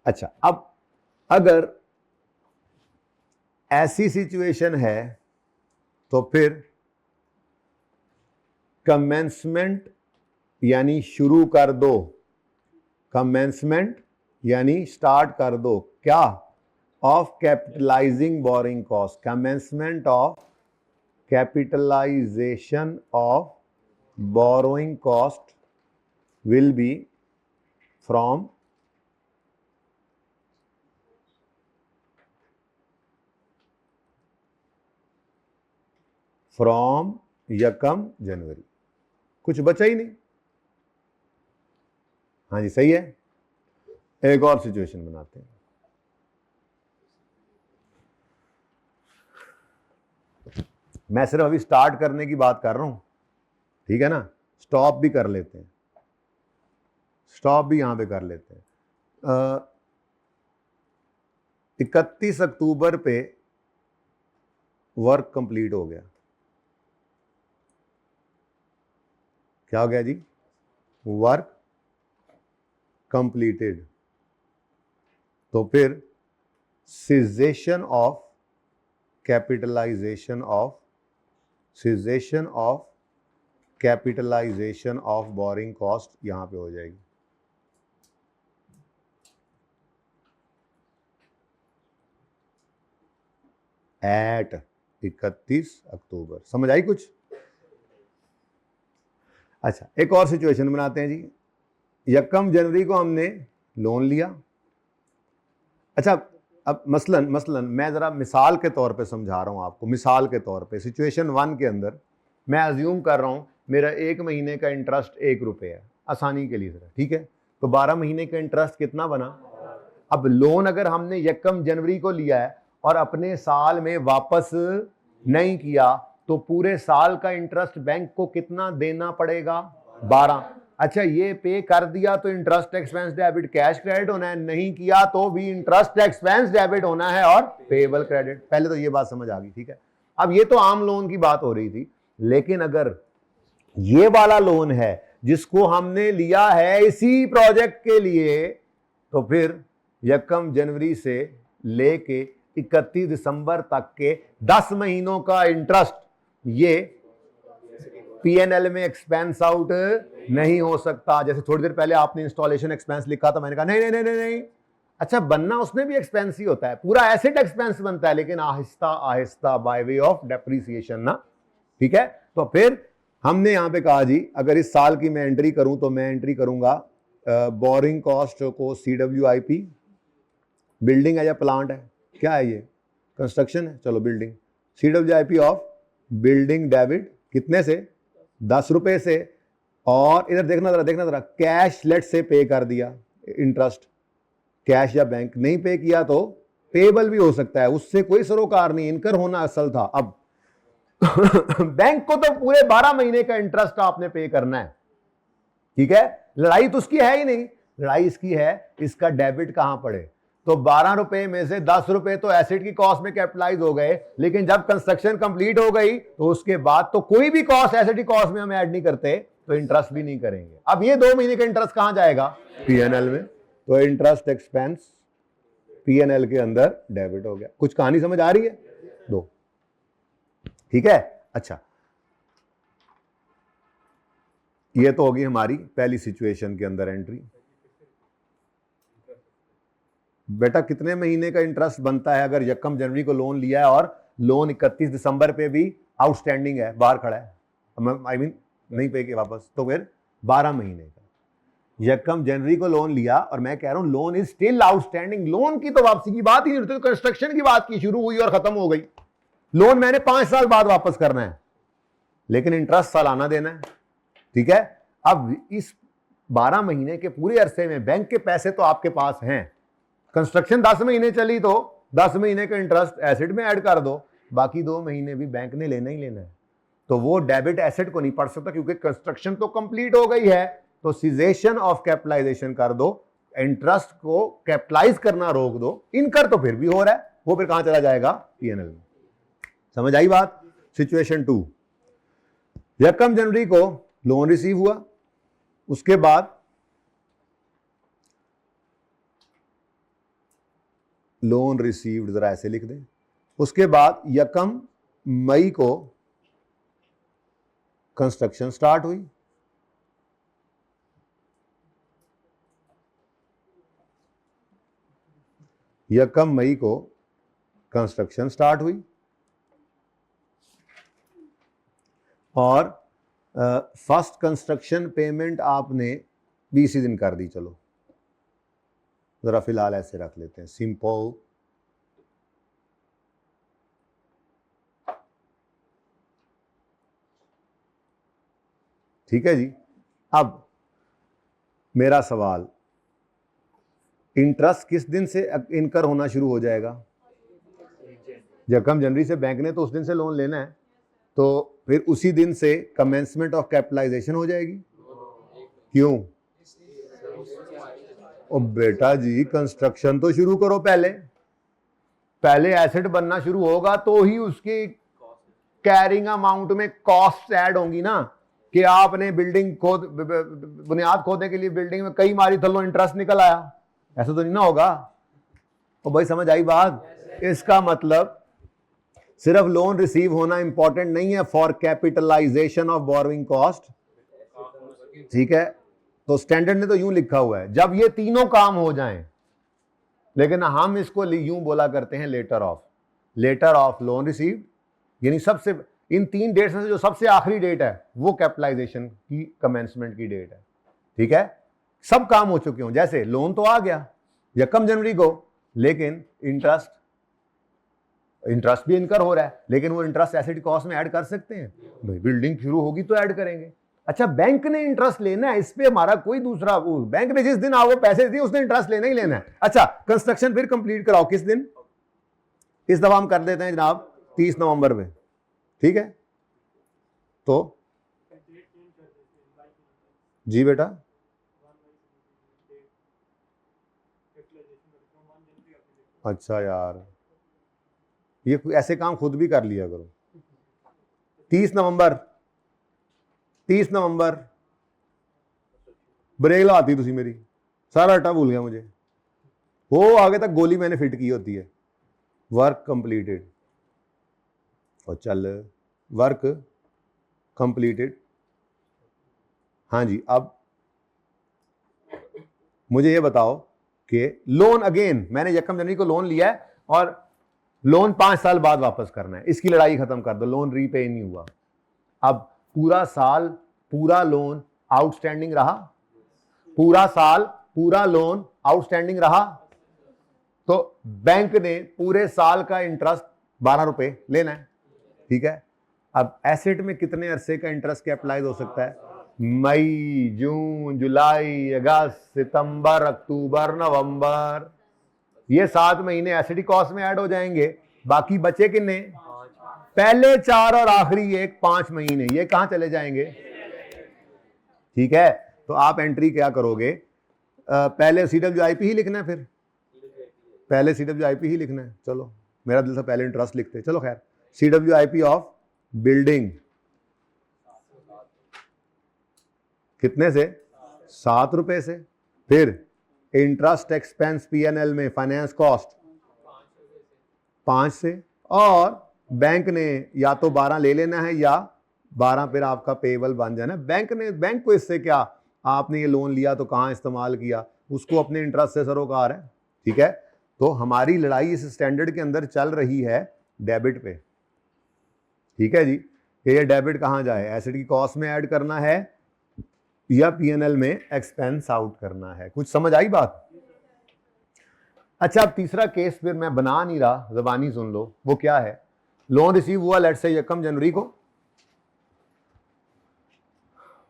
अच्छा, अब अगर ऐसी सिचुएशन है तो फिर कमेंसमेंट यानी शुरू कर दो, कमेंसमेंट यानी स्टार्ट कर दो क्या, of capitalising borrowing cost, commencement of capitalisation of borrowing cost will be from यकम जनवरी। कुछ बचा ही नहीं। हाँ जी, सही है। एक और सिचुएशन बनाते हैं। मैं सिर्फ अभी स्टार्ट करने की बात कर रहा हूं, ठीक है ना, स्टॉप भी कर लेते हैं, स्टॉप भी यहां पे कर लेते हैं। 31 अक्टूबर पे वर्क कंप्लीट हो गया। क्या हो गया जी? Work completed. तो फिर cessation of capitalisation of borrowing cost यहां पे हो जाएगी। At 31 October. समझ आई कुछ? अच्छा, एक और सिचुएशन बनाते हैं जी। यकम जनवरी को हमने लोन लिया। अच्छा, अब मसलन मैं जरा मिसाल के तौर पे समझा रहा हूं आपको। मिसाल के तौर पे सिचुएशन 1 के अंदर मैं अज्यूम कर रहा हूं मेरा 1 महीने का इंटरेस्ट 1 रुपये है, आसानी के लिए जरा, ठीक है। तो 12 महीने का इंटरेस्ट कितना बना? अब लोन अगर हमने यकम जनवरी को लिया है और अपने साल में वापस नहीं किया तो पूरे साल का इंटरेस्ट बैंक को कितना देना पड़ेगा? 12। अच्छा, ये पे कर दिया तो interest expense debit cash credit होना है, नहीं किया तो भी इंटरेस्ट एक्सपेंस डेबिट होना है और पेएबल क्रेडिट। पहले तो ये बात समझ आ गई, ठीक है। अब ये तो आम लोन की बात हो रही थी, लेकिन अगर ये वाला लोन है जिसको हमने लिया है इसी प्रोजेक्ट के लिए, तो फिर यकम जनवरी से लेके 31 दिसंबर तक के 10 महीनों का इंटरेस्ट ये पीएनएल में एक्सपेंस आउट नहीं हो सकता। जैसे थोड़ी देर पहले आपने इंस्टॉलेशन एक्सपेंस लिखा था, मैंने कहा नहीं नहीं नहीं नहीं, अच्छा बनना उसमें भी एक्सपेंस ही होता है, पूरा एसेट एक्सपेंस बनता है, लेकिन Aahista Aahista by way of depreciation ना, ठीक है। तो फिर हमने यहां पे कहा जी, अगर इस साल की मैं एंट्री करूं तो मैं एंट्री करूंगा बोरिंग कॉस्ट को CWIP, बिल्डिंग है या प्लांट है, क्या है ये, कंस्ट्रक्शन है, चलो building, CWIP of building debit कितने से? 10 रुपए से। और इधर देखना जरा, कैश लेट से पे कर दिया इंटरेस्ट, कैश या बैंक नहीं पे किया तो पेएबल भी हो सकता है, उससे कोई सरोकार नहीं, इनकर होना असल था। अब बैंक को तो पूरे 12 महीने का इंटरेस्ट आपने पे करना है, ठीक है। लड़ाई तो उसकी है ही नहीं, लड़ाई इसकी है इसका डेबिट कहां पड़े। तो 12 रुपए में से 10 रुपए तो एसेट की कॉस्ट में कैपिटलाइज हो गए, लेकिन जब कंस्ट्रक्शन कंप्लीट हो गई तो उसके बाद तो कोई भी कॉस्ट एसेट की कॉस्ट में हम ऐड नहीं करते, तो इंटरेस्ट भी नहीं करेंगे। अब ये 2 महीने का इंटरेस्ट कहां जाएगा? पीएनएल में। तो इंटरेस्ट एक्सपेंस पीएनएल के अंदर डेबिट हो गया। कुछ कहानी समझ आ रही है? 2, ठीक है। अच्छा, ये तो होगी हमारी पहली सिचुएशन के अंदर एंट्री। बेटा कितने महीने का इंटरेस्ट बनता है अगर यकम जनवरी को लोन लिया है और लोन 31 दिसंबर पे भी आउटस्टैंडिंग है, बाहर खड़ा है, आई मीन नहीं पे के वापस, तो फिर 12 महीने का। यकम जनवरी को लोन लिया और मैं कह रहा हूं loan is still outstanding, loan की तो वापसी की बात ही नहीं, तो कंस्ट्रक्शन की बात की, शुरू हुई और खत्म हो गई। लोन मैंने 5 साल बाद वापस करना है, लेकिन इंटरेस्ट सालाना देना है, ठीक है। अब इस 12 महीने के पूरे अरसे में बैंक के पैसे तो आपके पास हैं, कंस्ट्रक्शन 10 महीने चली तो 10 महीने का इंटरेस्ट एसेट में ऐड कर दो, बाकी 2 महीने भी बैंक ने लेना ही लेना है। तो वो डेबिट एसेट को नहीं पढ़ सकता क्योंकि कंस्ट्रक्शन तो कंप्लीट हो गई है, तो सीजेशन ऑफ कैपिटलाइजेशन कर दो, इंटरेस्ट को कैपिटलाइज करना रोक दो। इनकर तो फिर भी हो रहा है, वो फिर कहां चला जाएगा? पीएनएल में। समझ आई बात? सिचुएशन 2, यकम जनवरी को लोन रिसीव हुआ, उसके बाद लोन रिसीव्ड जरा ऐसे लिख दें, उसके बाद यकम मई को कंस्ट्रक्शन स्टार्ट हुई, यकम मई को कंस्ट्रक्शन स्टार्ट हुई और फर्स्ट कंस्ट्रक्शन पेमेंट आपने 20 दिन कर दी। चलो जरा फिलहाल ऐसे रख लेते हैं, सिंपल। ठीक है जी। अब मेरा सवाल, इंटरेस्ट किस दिन से इनकर होना शुरू हो जाएगा? यकम जनवरी से बैंक ने तो उस दिन से लोन लेना है, तो फिर उसी दिन से कमेंसमेंट ऑफ कैपिटलाइजेशन हो जाएगी। क्यों? ओ बेटा जी, कंस्ट्रक्शन तो शुरू करो, पहले एसेट बनना शुरू होगा तो ही उसकी कैरिंग अमाउंट में कॉस्ट ऐड होंगी ना, कि आपने बिल्डिंग बुनियाद खोदने के लिए बिल्डिंग में कई मारी थल्लो इंटरेस्ट निकल आया, ऐसा तो नहीं ना होगा। तो भाई समझ आई बात? इसका मतलब सिर्फ लोन रिसीव होना इंपॉर्टेंट नहीं है for capitalisation of borrowing cost. ठीक है, तो स्टैंडर्ड ने तो यूं लिखा हुआ है, जब ये तीनों काम हो जाएं, लेकिन हम इसको यूं बोला करते हैं लेटर ऑफ लोन रिसीव, यानी सबसे इन 3 डेट्स में से जो सबसे आखिरी डेट है वो कैपिटलाइजेशन की कमेंसमेंट की डेट है। ठीक है, सब काम हो चुके हों, जैसे लोन तो आ गया यकम जनवरी को, लेकिन इंटरेस्ट भी इनकर हो रहा है, लेकिन वो इंटरेस्ट एसेट कॉस्ट में ऐड कर सकते हैं भाई, बिल्डिंग शुरू होगी तो ऐड करेंगे। अच्छा, बैंक ने इंटरेस्ट लेना है, इस पे हमारा कोई दूसरा, बैंक ने जिस दिन वो पैसे दिए उसने इंटरेस्ट लेना ही लेना है। अच्छा, कंस्ट्रक्शन फिर कंप्लीट कराओ किस दिन? इस दफा हम कर देते हैं जनाब 30 नवंबर में। ठीक है, तो जी बेटा, अच्छा यार, ये ऐसे काम खुद भी कर लिया करो। 30 नवंबर ब्रेक लगाती तुसी मेरी, सारा अट्टा भूल गया मुझे, वो आगे तक गोली मैंने फिट की होती है। वर्क कंप्लीटेड, और चल वर्क कंप्लीटेड। हाँ जी, अब मुझे ये बताओ कि लोन अगेन मैंने यकम जनवरी को लोन लिया है और लोन 5 साल बाद वापस करना है, इसकी लड़ाई खत्म कर दो, लोन रीपे नहीं हुआ। अब पूरा साल पूरा लोन आउटस्टैंडिंग रहा, पूरा साल पूरा लोन आउटस्टैंडिंग रहा, तो बैंक ने पूरे साल का इंटरेस्ट 12 रुपए लेना है। ठीक है, अब एसेट में कितने अरसे का इंटरेस्ट कैपिटलाइज हो सकता है? मई, जून, जुलाई, अगस्त, सितंबर, अक्टूबर, नवंबर, ये 7 महीने एसिडी कॉस्ट में ऐड हो जाएंगे। बाकी बचे कितने? पहले 4 और आखिरी 5 महीने, ये कहां चले जाएंगे? ठीक है, तो आप एंट्री क्या करोगे? पहले CWIP ही लिखना है, फिर पहले CWIP ही लिखना है। चलो, मेरा दिल था पहले इंटरेस्ट लिखते, चलो खैर, CWIP ऑफ बिल्डिंग कितने से? 7 रुपए से। फिर इंटरेस्ट एक्सपेंस PNL में फाइनेंस कॉस्ट 5 से, और बैंक ने या तो 12 ले लेना है या 12 फिर आपका पेबल बन जाना है। बैंक को इससे क्या, आपने ये लोन लिया तो कहाँ इस्तेमाल किया, उसको अपने इंटरेस्ट से सरोकार है। ठीक है, तो हमारी लड़ाई इस स्टैंडर्ड के अंदर चल रही है डेबिट पे। ठीक है जी, ये डेबिट कहाँ जाए, एसेट की कॉस्ट में ऐड करना है या PNL में एक्सपेंस आउट करना है? कुछ समझ आई बात? अच्छा, अब तीसरा केस फिर मैं बना नहीं रहा, जबानी सुन लो, वो क्या है? लोन रिसीव हुआ लेट्स से यकम जनवरी को,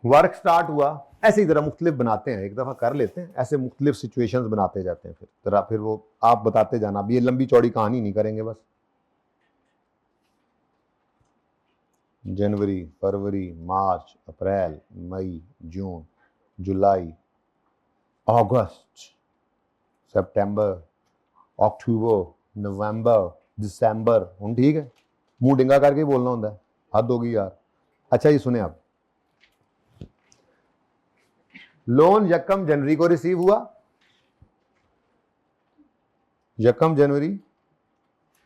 वर्क स्टार्ट हुआ, ऐसे ही जरा मुख्तलिफ बनाते हैं, एक दफा कर लेते हैं, ऐसे मुख्तलिफ सिचुएशंस बनाते जाते हैं, फिर वो आप बताते जाना, अब ये लंबी चौड़ी कहानी नहीं करेंगे बस। जनवरी, फरवरी, मार्च, अप्रैल, मई, जून, जुलाई, अगस्त, सितंबर, अक्टूबर, नवंबर, दिसंबर। हम ठीक है, मुंह डिंगा करके ही बोलना होता है, हद होगी यार। अच्छा ये सुने आप, लोन यकम जनवरी को रिसीव हुआ, यकम जनवरी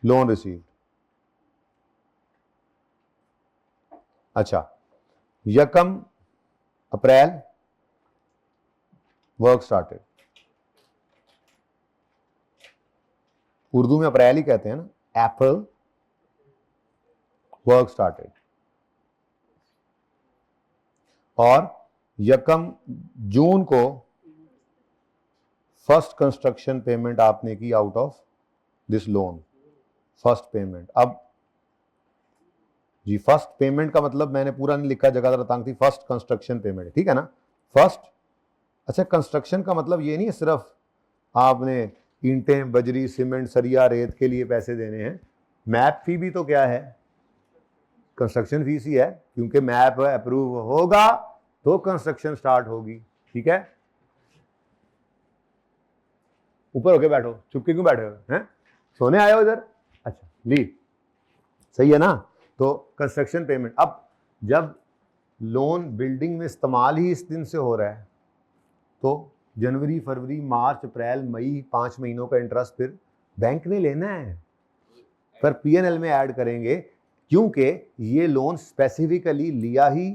लोन रिसीव। अच्छा, यकम अप्रैल वर्क स्टार्टेड। उर्दू में अप्रैल ही कहते हैं ना, अप्रैल वर्क स्टार्टेड। और यकम जून को फर्स्ट कंस्ट्रक्शन पेमेंट आपने की out of this loan, first payment. अब जी फर्स्ट पेमेंट का मतलब मैंने पूरा नहीं लिखा, जगह रतांग थी, फर्स्ट कंस्ट्रक्शन पेमेंट, ठीक है ना, फर्स्ट। अच्छा, कंस्ट्रक्शन का मतलब ये नहीं है सिर्फ आपने ईंटें, बजरी, सीमेंट, सरिया, रेत के लिए पैसे देने हैं, मैप फी भी तो क्या है, कंस्ट्रक्शन फीस ही है, क्योंकि मैप अप्रूव होगा तो कंस्ट्रक्शन स्टार्ट होगी, ठीक है। ऊपर होके बैठो, चुपके क्यों बैठे हो, हैं, सोने आए हो इधर, अच्छा ली, सही है ना। तो कंस्ट्रक्शन पेमेंट, अब जब लोन बिल्डिंग में इस्तेमाल ही इस दिन से हो रहा है तो जनवरी, फरवरी, मार्च, अप्रैल, मई, 5 महीनों का इंटरेस्ट फिर बैंक ने लेना है, पर पीएनएल में ऐड करेंगे, क्योंकि ये लोन स्पेसिफिकली लिया ही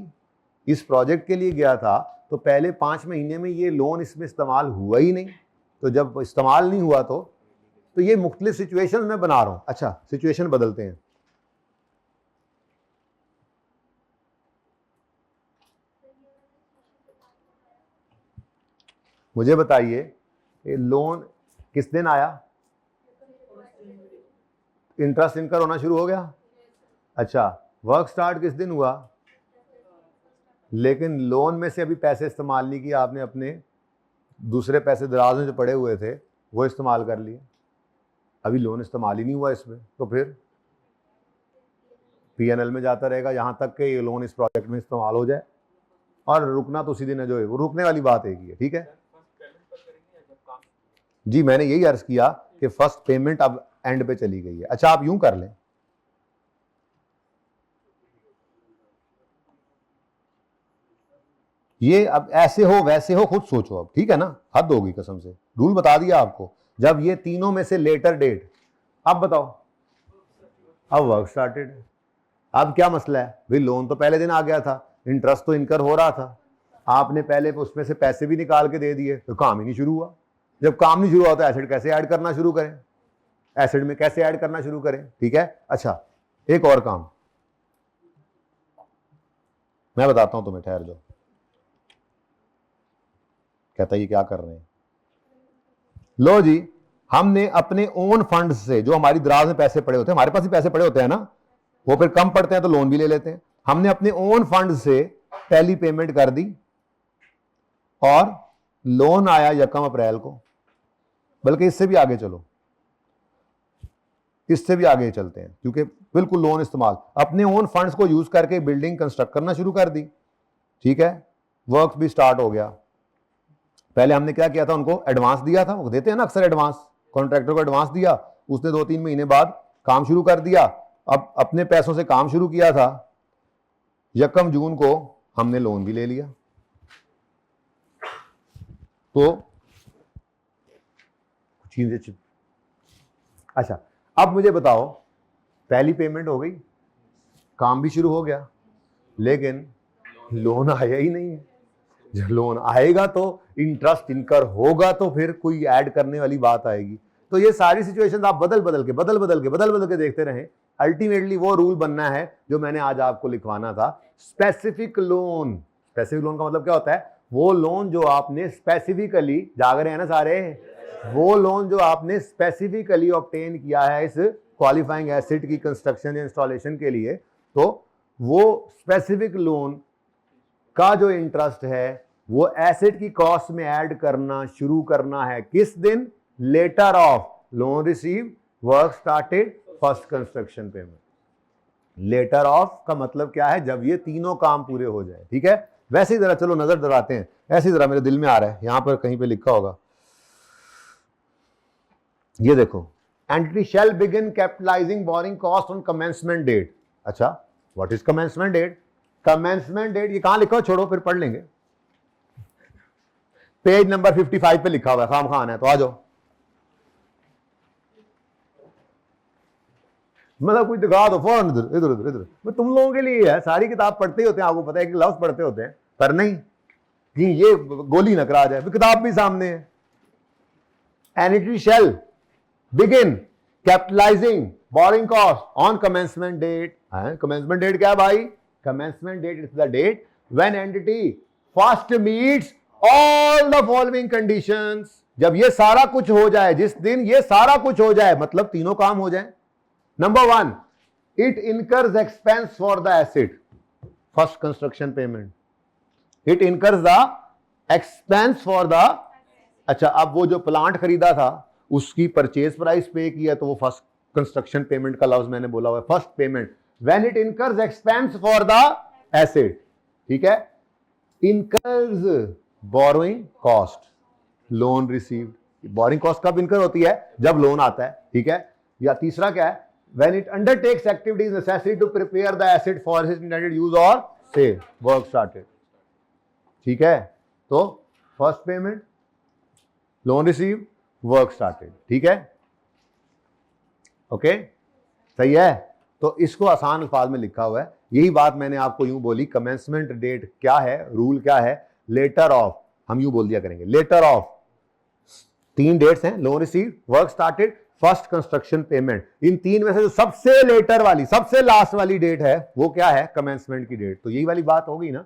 इस प्रोजेक्ट के लिए गया था, तो पहले 5 महीने में ये लोन इसमें इस्तेमाल हुआ ही नहीं, तो जब इस्तेमाल नहीं हुआ तो ये मुख्तलिफ सिचुएशन में बना रहा हूं। अच्छा, सिचुएशन बदलते हैं। मुझे बताइए ये लोन किस दिन आया, इंटरेस्ट इनकर होना शुरू हो गया। अच्छा, वर्क स्टार्ट किस दिन हुआ, लेकिन लोन में से अभी पैसे इस्तेमाल नहीं किए आपने, अपने दूसरे पैसे दराज में जो पड़े हुए थे वो इस्तेमाल कर लिए, अभी लोन इस्तेमाल ही नहीं हुआ इसमें, तो फिर पीएनएल में जाता रहेगा यहां तक कि ये लोन इस प्रोजेक्ट में इस्तेमाल हो जाए, और रुकना तो उसी दिन है, जो है वो रुकने वाली बात एक ही है, ठीक है जी। मैंने यही अर्ज किया कि फर्स्ट पेमेंट अब एंड पे चली गई है। अच्छा, आप यूं कर लें, ये अब ऐसे हो वैसे हो खुद सोचो अब, ठीक है ना, हद होगी कसम से, रूल बता दिया आपको। जब ये तीनों में से लेटर डेट, अब बताओ, अब वर्क स्टार्टेड। अब क्या मसला है भाई, लोन तो पहले दिन आ गया था, इंटरेस्ट तो इनकर हो रहा था, आपने पहले उसमें से पैसे भी निकाल के दे दिए, तो काम ही नहीं शुरू हुआ। जब काम नहीं शुरू हुआ तो एसिड कैसे ऐड करना शुरू करें, एसिड में कैसे ऐड करना शुरू करें, ठीक है। अच्छा, एक और काम मैं बताता हूं तुम्हें, ठहर जाओ। कहता है ये क्या कर रहे हैं, लो जी, हमने अपने ओन फंड से, जो हमारी दराज में पैसे पड़े होते हैं, हमारे पास ही पैसे पड़े होते हैं ना, वो फिर कम पड़ते हैं तो लोन भी ले लेते हैं, हमने अपने ओन फंड से पहली पेमेंट कर दी और लोन आया यकम अप्रैल को। बल्कि इससे भी आगे चलो, इससे भी आगे चलते हैं, क्योंकि बिल्कुल लोन इस्तेमाल, अपने ओन फंड्स को यूज करके बिल्डिंग कंस्ट्रक्ट करना शुरू कर दी, ठीक है, वर्क भी स्टार्ट हो गया। पहले हमने क्या किया था, उनको एडवांस दिया था, वो देते हैं ना अक्सर एडवांस, कॉन्ट्रैक्टर को एडवांस दिया, उसने 2-3 महीने बाद काम शुरू कर दिया। अब अपने पैसों से काम शुरू किया था, यकम जून को हमने लोन भी ले लिया, तो चीजें। अच्छा, अब मुझे बताओ, पहली पेमेंट हो गई, काम भी शुरू हो गया, लेकिन लोन आया ही नहीं है। जब लोन आएगा तो इंटरेस्ट इनकर होगा, तो फिर कोई ऐड करने वाली बात आएगी। तो ये सारी सिचुएशन आप बदल बदल के देखते रहें, अल्टीमेटली वो रूल बनना है जो मैंने आज आपको लिखवाना था। स्पेसिफिक लोन, स्पेसिफिक लोन का मतलब क्या होता है, वो लोन जो आपने स्पेसिफिकली, जाग रहे हैं ना सारे, वो लोन जो आपने स्पेसिफिकली ऑब्टेन किया है इस क्वालिफाइंग एसेट की कंस्ट्रक्शन या इंस्टॉलेशन के लिए, तो वो स्पेसिफिक लोन का जो इंटरेस्ट है वो एसेट की कॉस्ट में ऐड करना शुरू करना है किस दिन, letter of loan receive, work started, first construction payment. Letter of का मतलब क्या है, जब ये तीनों काम पूरे हो जाए, ठीक है। वैसे ही जरा चलो नजर दौड़ाते हैं, ऐसे ही जरा मेरे दिल में आ रहा है, यहां पर कहीं पे लिखा होगा, ये देखो, entity shall begin capitalising borrowing cost on commencement date. अच्छा, what is commencement date, commencement date, ये कहां लिखा हो, छोड़ो फिर पढ़ लेंगे, पेज नंबर 55 पे लिखा हुआ है, खाम खान है तो आ जाओ। मतलब कुछ दिखा दो फौरन, इधर इधर इधर इधर, तुम लोगों के लिए है, सारी किताब पढ़ते ही होते हैं, आपको पता है कि लफ्ज पढ़ते होते हैं, पर नहीं कि ये गोली न करा जाए, किताब भी सामने है। Entity shall begin capitalising borrowing cost on commencement date. Commencement date क्या है भाई? Commencement date is the date when entity first meets all the following conditions. जब ये सारा कुछ हो जाए, जिस दिन ये सारा कुछ हो जाए, मतलब तीनों काम हो जाए। Number 1, it incurs expense for the asset, first construction payment. It incurs the expense for the, अच्छा अब वो जो प्लांट खरीदा था उसकी परचेज प्राइस पे किया, तो वो फर्स्ट कंस्ट्रक्शन पेमेंट का लफ्ज मैंने बोला हुआ है, first payment. When it incurs expense for the asset, ठीक है। Incurs borrowing cost, loan received. Boring cost कब इनकर होती है? जब लोन आता है, ठीक है। या तीसरा क्या है? When it undertakes activities necessary to prepare the asset for its intended use or sale, work started, ठीक है। तो first payment, loan receive, work started, ठीक है, ओके, सही है। तो इसको आसान अल्फाज में लिखा हुआ है, यही बात मैंने आपको यूं बोली। कमेंसमेंट डेट क्या है, रूल क्या है? लेटर ऑफ, हम यूं बोल दिया करेंगे, लेटर ऑफ, 3 डेट्स हैं, loan receive, work started, first construction payment. इन 3 में से जो सबसे लेटर वाली, सबसे लास्ट वाली डेट है, वो क्या है? कमेंसमेंट की डेट। तो यही वाली बात होगी ना,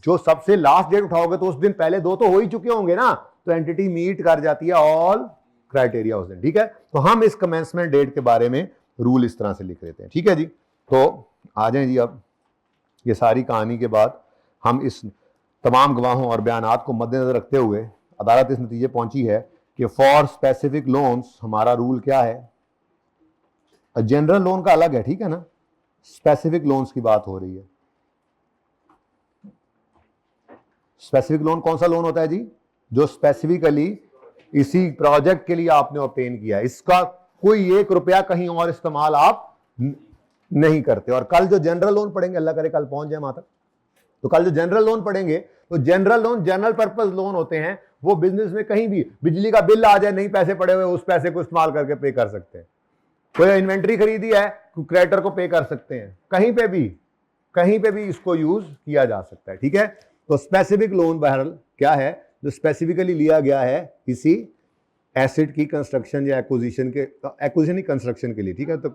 जो सबसे लास्ट डेट उठाओगे तो उस दिन पहले 2 तो हो ही चुके होंगे ना, तो एंटिटी मीट कर जाती है ऑल क्राइटेरिया उस दिन, ठीक है। तो हम इस कमेंसमेंट डेट के बारे में रूल इस तरह से लिख लेते हैं, ठीक है जी। तो आ जाए जी, अब ये सारी कहानी के बाद हम इस तमाम गवाहों और बयानात को मद्देनजर रखते हुए अदालत इस नतीजे पहुंची है कि फॉर स्पेसिफिक लोन्स हमारा रूल क्या है? जनरल लोन का अलग है, ठीक है ना, स्पेसिफिक लोन्स की बात हो रही है। स्पेसिफिक लोन कौन सा लोन होता है जी? जो स्पेसिफिकली इसी प्रोजेक्ट के लिए आपने ऑब्टेन किया है, इसका कोई 1 रुपया कहीं और इस्तेमाल आप नहीं करते। और कल जो जनरल लोन पढ़ेंगे, अल्लाह करे कल पहुंच जाए वहां तक, तो कल जो जनरल लोन पढ़ेंगे, तो general loan general purpose loan होते हैं। वो बिजनेस में कहीं भी बिजली का बिल आ जाए, नहीं पैसे पड़े हुए, उस पैसे को इस्तेमाल करके पे कर सकते हैं। कोई इन्वेंट्री खरीदी है, क्रेडिटर को पे कर सकते हैं, कहीं पे भी इसको यूज किया जा सकता है, ठीक है। तो स्पेसिफिक लोन बहरहाल क्या है? जो स्पेसिफिकली लिया गया है किसी एसेट की कंस्ट्रक्शन या एक्विजिशन के, एक्विजिशन ही कंस्ट्रक्शन के लिए, ठीक है। तो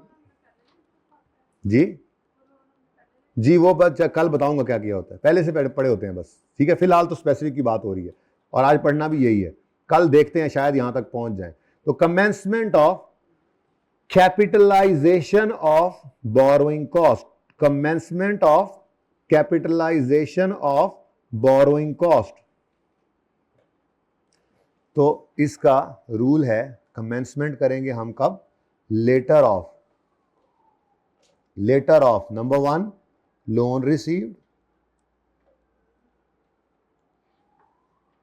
जी वो बस कल बताऊंगा क्या किया होता है, पहले से पढ़े होते हैं बस, ठीक है। फिलहाल तो स्पेसिफिक की बात हो रही है और आज पढ़ना भी यही है, कल देखते हैं शायद यहां तक पहुंच जाए। तो commencement of capitalisation of borrowing cost, commencement of capitalisation of borrowing cost, तो इसका रूल है कमेंसमेंट करेंगे हम कब? Letter of, letter of number 1 loan received,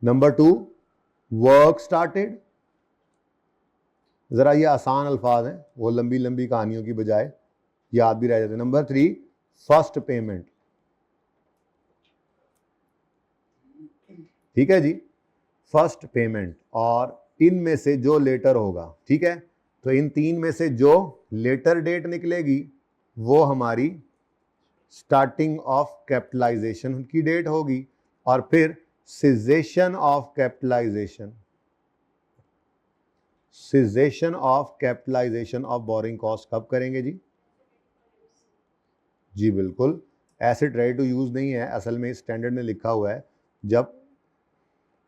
number 2 work started. जरा ये आसान अल्फाज हैं, वो लंबी लंबी कहानियों की बजाय याद भी रह जाते हैं। नंबर 3 फर्स्ट पेमेंट, ठीक है जी, फर्स्ट पेमेंट। और इनमें से जो लेटर होगा, ठीक है, तो इन 3 में से जो लेटर डेट निकलेगी वो हमारी स्टार्टिंग ऑफ कैपिटलाइजेशन की डेट होगी। और फिर cessation of capitalisation, cessation of capitalisation of borrowing cost कब करेंगे जी? जी बिल्कुल, एसेट रेडी टू यूज नहीं है, असल में स्टैंडर्ड में लिखा हुआ है जब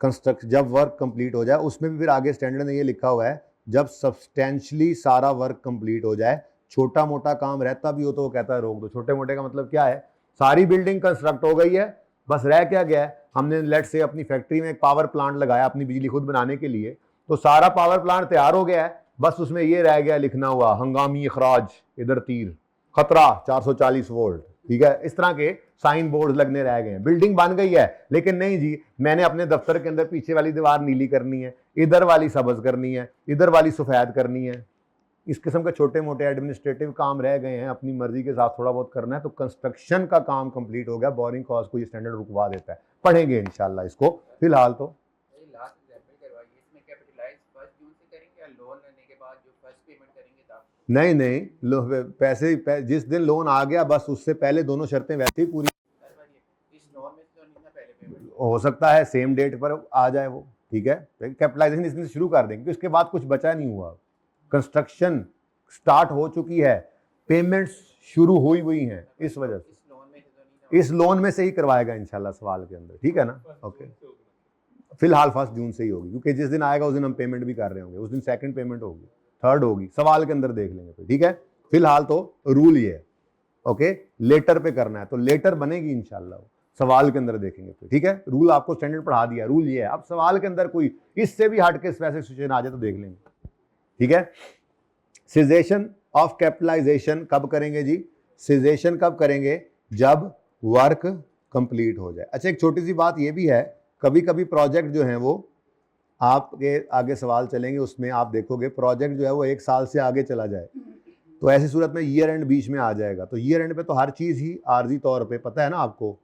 वर्क कंप्लीट हो जाए। उसमें भी फिर आगे स्टैंडर्ड में ये लिखा हुआ है जब सब्सटेंशियली सारा वर्क कंप्लीट हो जाए। छोटा मोटा काम रहता भी हो तो वो कहता है रोक दो। छोटे मोटे का मतलब क्या है? सारी बिल्डिंग कंस्ट्रक्ट हो गई है, बस रह क्या गया है, हमने लेट से अपनी फैक्ट्री में एक पावर प्लांट लगाया अपनी बिजली खुद बनाने के लिए, तो सारा पावर प्लांट तैयार हो गया है, बस उसमें ये रह गया लिखना हुआ हंगामी अखराज, इधर तीर, खतरा 440 वोल्ट, ठीक है, इस तरह के साइन बोर्ड लगने रह गए हैं। बिल्डिंग बन गई है, लेकिन नहीं जी, मैंने अपने दफ्तर के अंदर पीछे वाली दीवार नीली करनी है, इधर वाली सब्ज करनी है, इधर वाली सफेद करनी है, इस किस्म के छोटे मोटे एडमिनिस्ट्रेटिव काम रह गए हैं, अपनी मर्जी के साथ थोड़ा बहुत करना है, तो कंस्ट्रक्शन का काम कंप्लीट हो गया, बोरिंग कॉस्ट को ये स्टैंडर्ड रुकवा देता है। पढ़ेंगे इंशाल्लाह इसको, फिलहाल तो नहीं नहीं, पैसे जिस दिन लोन आ गया बस उससे पहले दोनों शर्तें वैसे ही पूरी हो सकता है, सेम डेट पर आ जाए वो, ठीक है। कैपिटलाइजेशन इस दिन से शुरू कर देंगे क्योंकि उसके बाद कुछ बचा नहीं हुआ, कंस्ट्रक्शन स्टार्ट हो चुकी है, पेमेंट्स शुरू हुई हुई हैं, इस वजह से इस लोन में से ही करवाएगा इंशाल्लाह सवाल के अंदर, ठीक है ना। ओके, फिलहाल 1 जून से ही होगी क्योंकि जिस दिन आएगा उस दिन हम पेमेंट भी कर रहे होंगे, उस दिन सेकंड पेमेंट होगी, थर्ड होगी, सवाल के अंदर देख लेंगे, ठीक है। फिलहाल तो रूल ये है, ओके, लेटर पे करना है तो लेटर बनेगी इंशाल्लाह, सवाल के अंदर देखेंगे तो, ठीक है। रूल आपको स्टैंडर्ड पढ़ा दिया, रूल ये है। अब सवाल के अंदर कोई इससे भी हट के स्पेसिफिक सिचुएशन आ जाए तो देख लेंगे, ठीक है। सीजेशन ऑफ कैपिटलाइजेशन कब करेंगे जी? सीजेशन कब करेंगे? जब वर्क कंप्लीट हो जाए। अच्छा, एक छोटी सी बात ये भी है, कभी कभी प्रोजेक्ट जो है वो आपके आगे सवाल चलेंगे, उसमें आप देखोगे प्रोजेक्ट जो है वो 1 साल से आगे चला जाए, तो ऐसी सूरत में ईयर एंड बीच में आ जाएगा, तो ईयर एंड पे तो हर चीज़ ही आर्जी तौर पे पता है ना आपको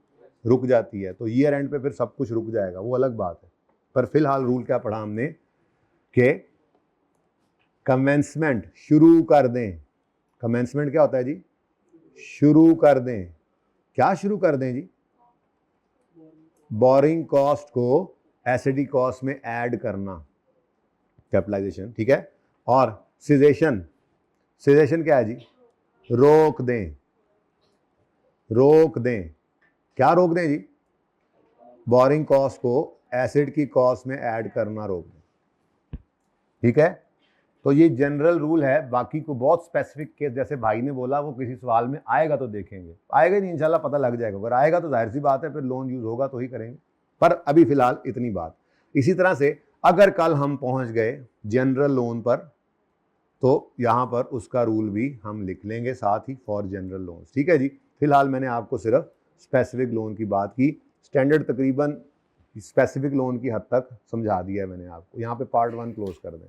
रुक जाती है, तो ईयर एंड पे फिर सब कुछ रुक जाएगा, वो अलग बात है। पर फिलहाल रूल क्या पढ़ा हमने कि कमेंसमेंट शुरू कर दें। कमेंसमेंट क्या होता है जी? शुरू कर दें। क्या शुरू कर दें जी? बोरिंग कॉस्ट को एसिडी कॉस्ट में ऐड करना, कैपिटलाइजेशन, ठीक है। और सीजेशन, सीजेशन क्या है जी? रोक दें। रोक दें, क्या रोक दें जी? बोरिंग कॉस्ट को एसिड की कॉस्ट में ऐड करना रोक दें, ठीक है। तो ये जनरल रूल है, बाकी को बहुत स्पेसिफिक केस जैसे भाई ने बोला वो किसी सवाल में आएगा तो देखेंगे, आएगा नहीं इंशाल्लाह पता लग जाएगा, अगर आएगा तो जाहिर सी बात है फिर लोन यूज होगा तो ही करेंगे, पर अभी फिलहाल इतनी बात। इसी तरह से अगर कल हम पहुंच गए जनरल लोन पर तो यहाँ पर उसका रूल भी हम लिख लेंगे साथ ही फॉर जनरल लोन, ठीक है जी। फिलहाल मैंने आपको सिर्फ स्पेसिफिक लोन की बात की, स्टैंडर्ड तकरीबन स्पेसिफिक लोन की हद तक समझा दिया है मैंने आपको। यहाँ पे पार्ट 1 क्लोज कर दें।